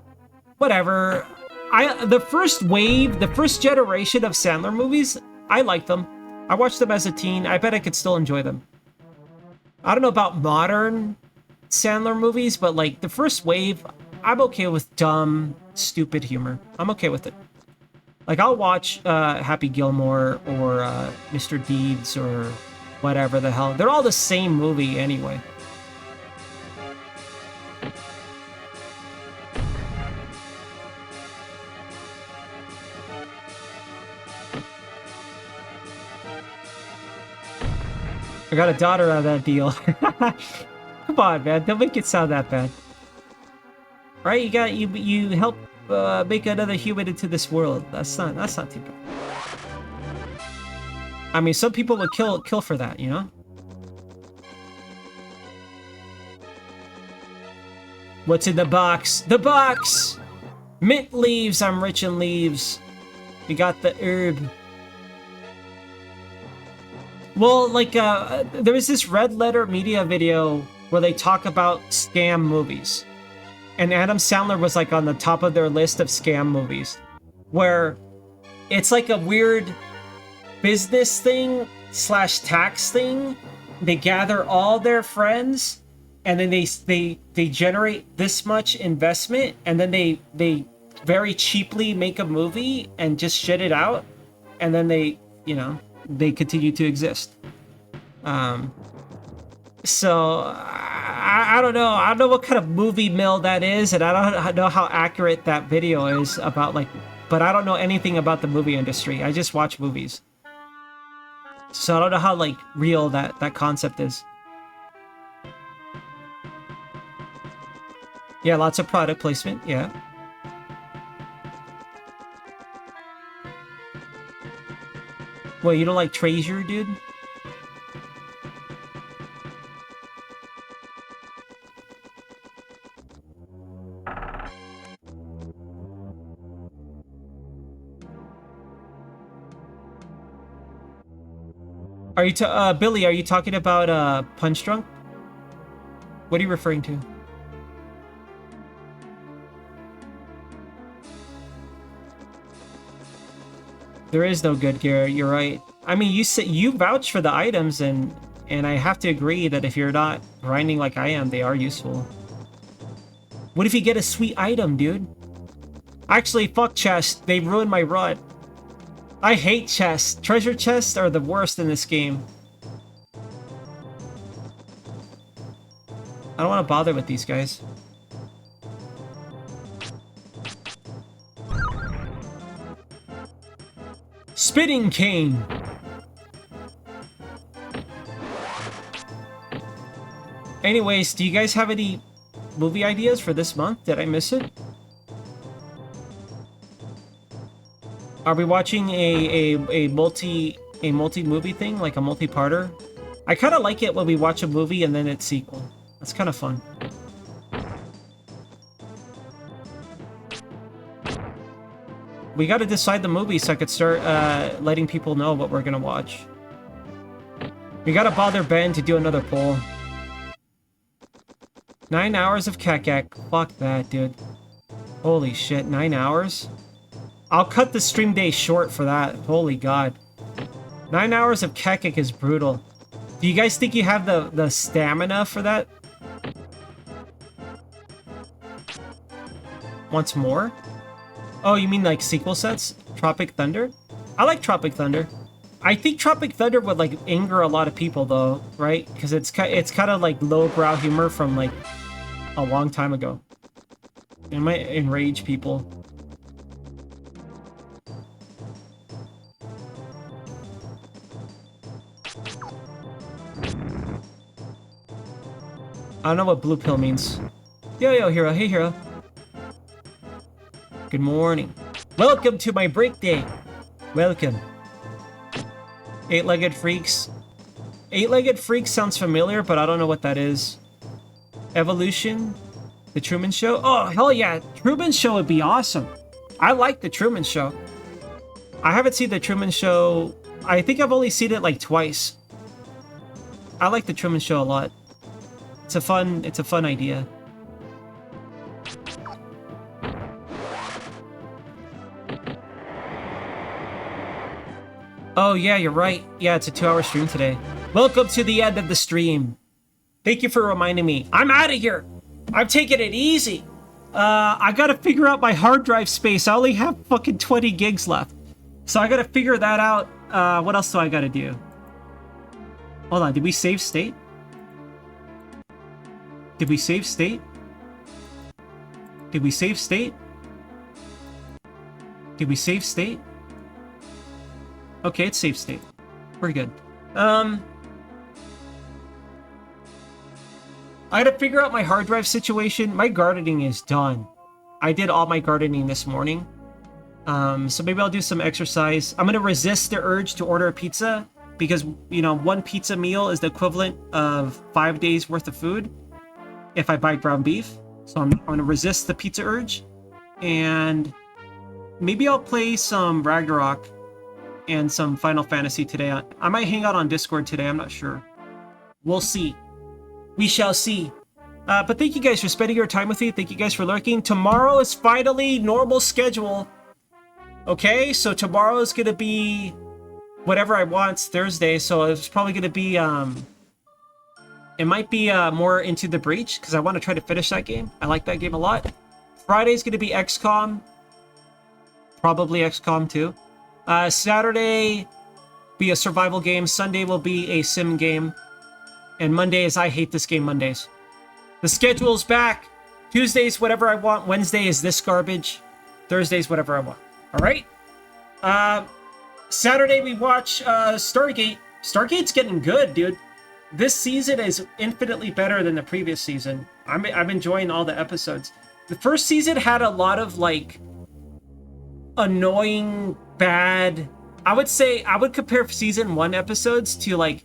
Whatever. The first wave, the first generation of Sandler movies, I like them. I watched them as a teen. I bet I could still enjoy them. I don't know about modern Sandler movies, but like the first wave, I'm okay with dumb, stupid humor. I'm okay with it. Like I'll watch Happy Gilmore or Mr. Deeds or whatever the hell. They're all the same movie anyway. I got a daughter out of that deal. Come on, man. Don't make it sound that bad. Right? You help make another human into this world. That's not too bad. I mean, some people would kill for that, you know? What's in the box? The box! Mint leaves. I'm rich in leaves. We got the herb. Well, like, there was this Red Letter Media video where they talk about scam movies. And Adam Sandler was, like, on the top of their list of scam movies. Where it's like a weird business thing / tax thing. They gather all their friends, and then they generate this much investment, and then they very cheaply make a movie and just shit it out, and then they continue to exist. So I don't know. I don't know what kind of movie mill that is, and I don't know how accurate that video is about, like, but I don't know anything about the movie industry. I just watch movies. So I don't know how, like, real that concept is. Yeah, lots of product placement, yeah. Well, you don't like Treasure, dude? Are you Billy, are you talking about Punch Drunk? What are you referring to? There is no good gear, you're right. I mean, you vouch for the items, and I have to agree that if you're not grinding like I am, they are useful. What if you get a sweet item, dude? Actually, fuck chests. They ruined my run. I hate chests. Treasure chests are the worst in this game. I don't want to bother with these guys. Spitting cane. Anyways, do you guys have any movie ideas for this month? Did I miss it? Are we watching a multi movie thing, like a multi-parter? I kind of like it when we watch a movie and then its sequel. That's kind of fun. We got to decide the movie so I could start letting people know what we're gonna watch. We gotta bother Ben to do another poll. 9 hours of Kekek. Fuck that, dude. Holy shit, 9 hours? I'll cut the stream day short for that. Holy god. 9 hours of Kekek is brutal. Do you guys think you have the stamina for that? Once more? Oh, you mean like sequel sets? Tropic Thunder? I like Tropic Thunder. I think Tropic Thunder would, like, anger a lot of people, though, right? Because it's kind of like lowbrow humor from, like, a long time ago. It might enrage people. I don't know what blue pill means. Yo, Hero. Hey, Hero. Good morning. Welcome to my break day. Welcome. Eight-legged freaks. Eight-legged freaks sounds familiar, but I don't know what that is. Evolution? The Truman Show? Oh, hell yeah. Truman Show would be awesome. I like the Truman Show. I haven't seen the Truman Show. I think I've only seen it like twice. I like the Truman Show a lot. It's a fun idea. Oh yeah, you're right. Yeah, it's a 2-hour stream today. Welcome to the end of the stream. Thank you for reminding me. I'm out of here. I'm taking it easy. I gotta figure out my hard drive space. I only have fucking 20 gigs left. So I gotta figure that out. What else do I gotta do? Hold on, did we save state? Did we save state? Did we save state? Did we save state? Okay, it's save state. We're good. I had to figure out my hard drive situation. My gardening is done. I did all my gardening this morning. So maybe I'll do some exercise. I'm gonna resist the urge to order a pizza because, you know, one pizza meal is the equivalent of 5 days worth of food if I buy ground beef. So I'm going to resist the pizza urge. And maybe I'll play some Ragnarok and some Final Fantasy today. I might hang out on Discord today. I'm not sure. We'll see. We shall see. But thank you guys for spending your time with me. Thank you guys for lurking. Tomorrow is finally normal schedule. Okay, so tomorrow is going to be whatever I want. It's Thursday, so it's probably going to be... it might be more Into the Breach, because I want to try to finish that game. I like that game a lot. Friday's going to be XCOM. Probably XCOM 2. Saturday be a survival game. Sunday will be a sim game. And Monday is I hate this game Mondays. The schedule's back. Tuesday's whatever I want. Wednesday is this garbage. Thursday's whatever I want. All right? Saturday we watch Stargate. Stargate's getting good, dude. This season is infinitely better than the previous season. I'm enjoying all the episodes. The first season had a lot of, like, annoying, bad... I would compare season 1 episodes to, like,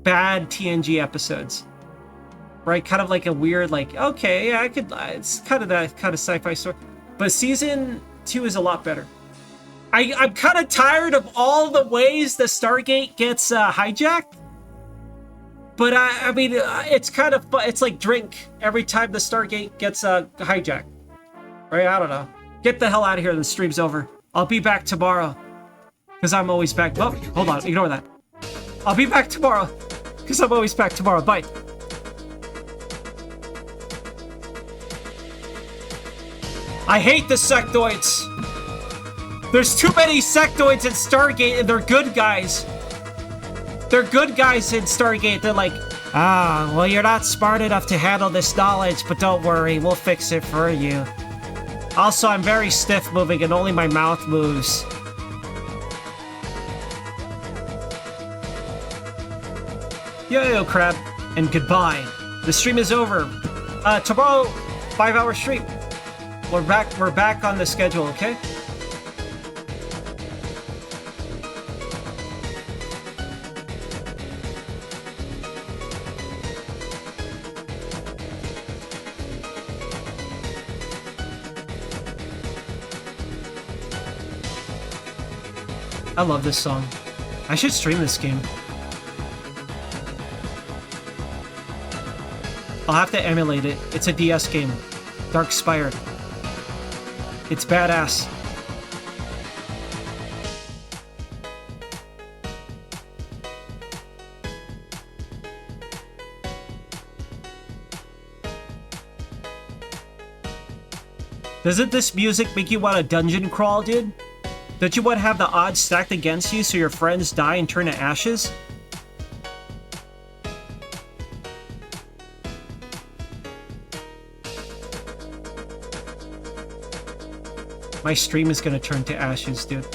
bad TNG episodes. Right? Kind of like a weird, like, okay, yeah, it's kind of that kind of sci-fi story. But season 2 is a lot better. I'm kind of tired of all the ways the Stargate gets hijacked. But I mean, it's kind of fun. It's like Drink every time the Stargate gets hijacked. Right? I don't know. Get the hell out of here. The stream's over. I'll be back tomorrow. Because I'm always back. Oh, hold on. Ignore that. I'll be back tomorrow. Because I'm always back tomorrow. Bye. I hate the sectoids. There's too many sectoids in Stargate, and they're good guys. They're good guys in Stargate. They're like, well, you're not smart enough to handle this knowledge, but don't worry, we'll fix it for you. Also, I'm very stiff moving, and only my mouth moves. Yo, crab, and goodbye. The stream is over. Tomorrow, 5-hour stream. We're back on the schedule, okay? I love this song. I should stream this game. I'll have to emulate it. It's a DS game. Dark Spire. It's badass. Doesn't this music make you want to dungeon crawl, dude? Don't you want to have the odds stacked against you so your friends die and turn to ashes? My stream is gonna turn to ashes, dude.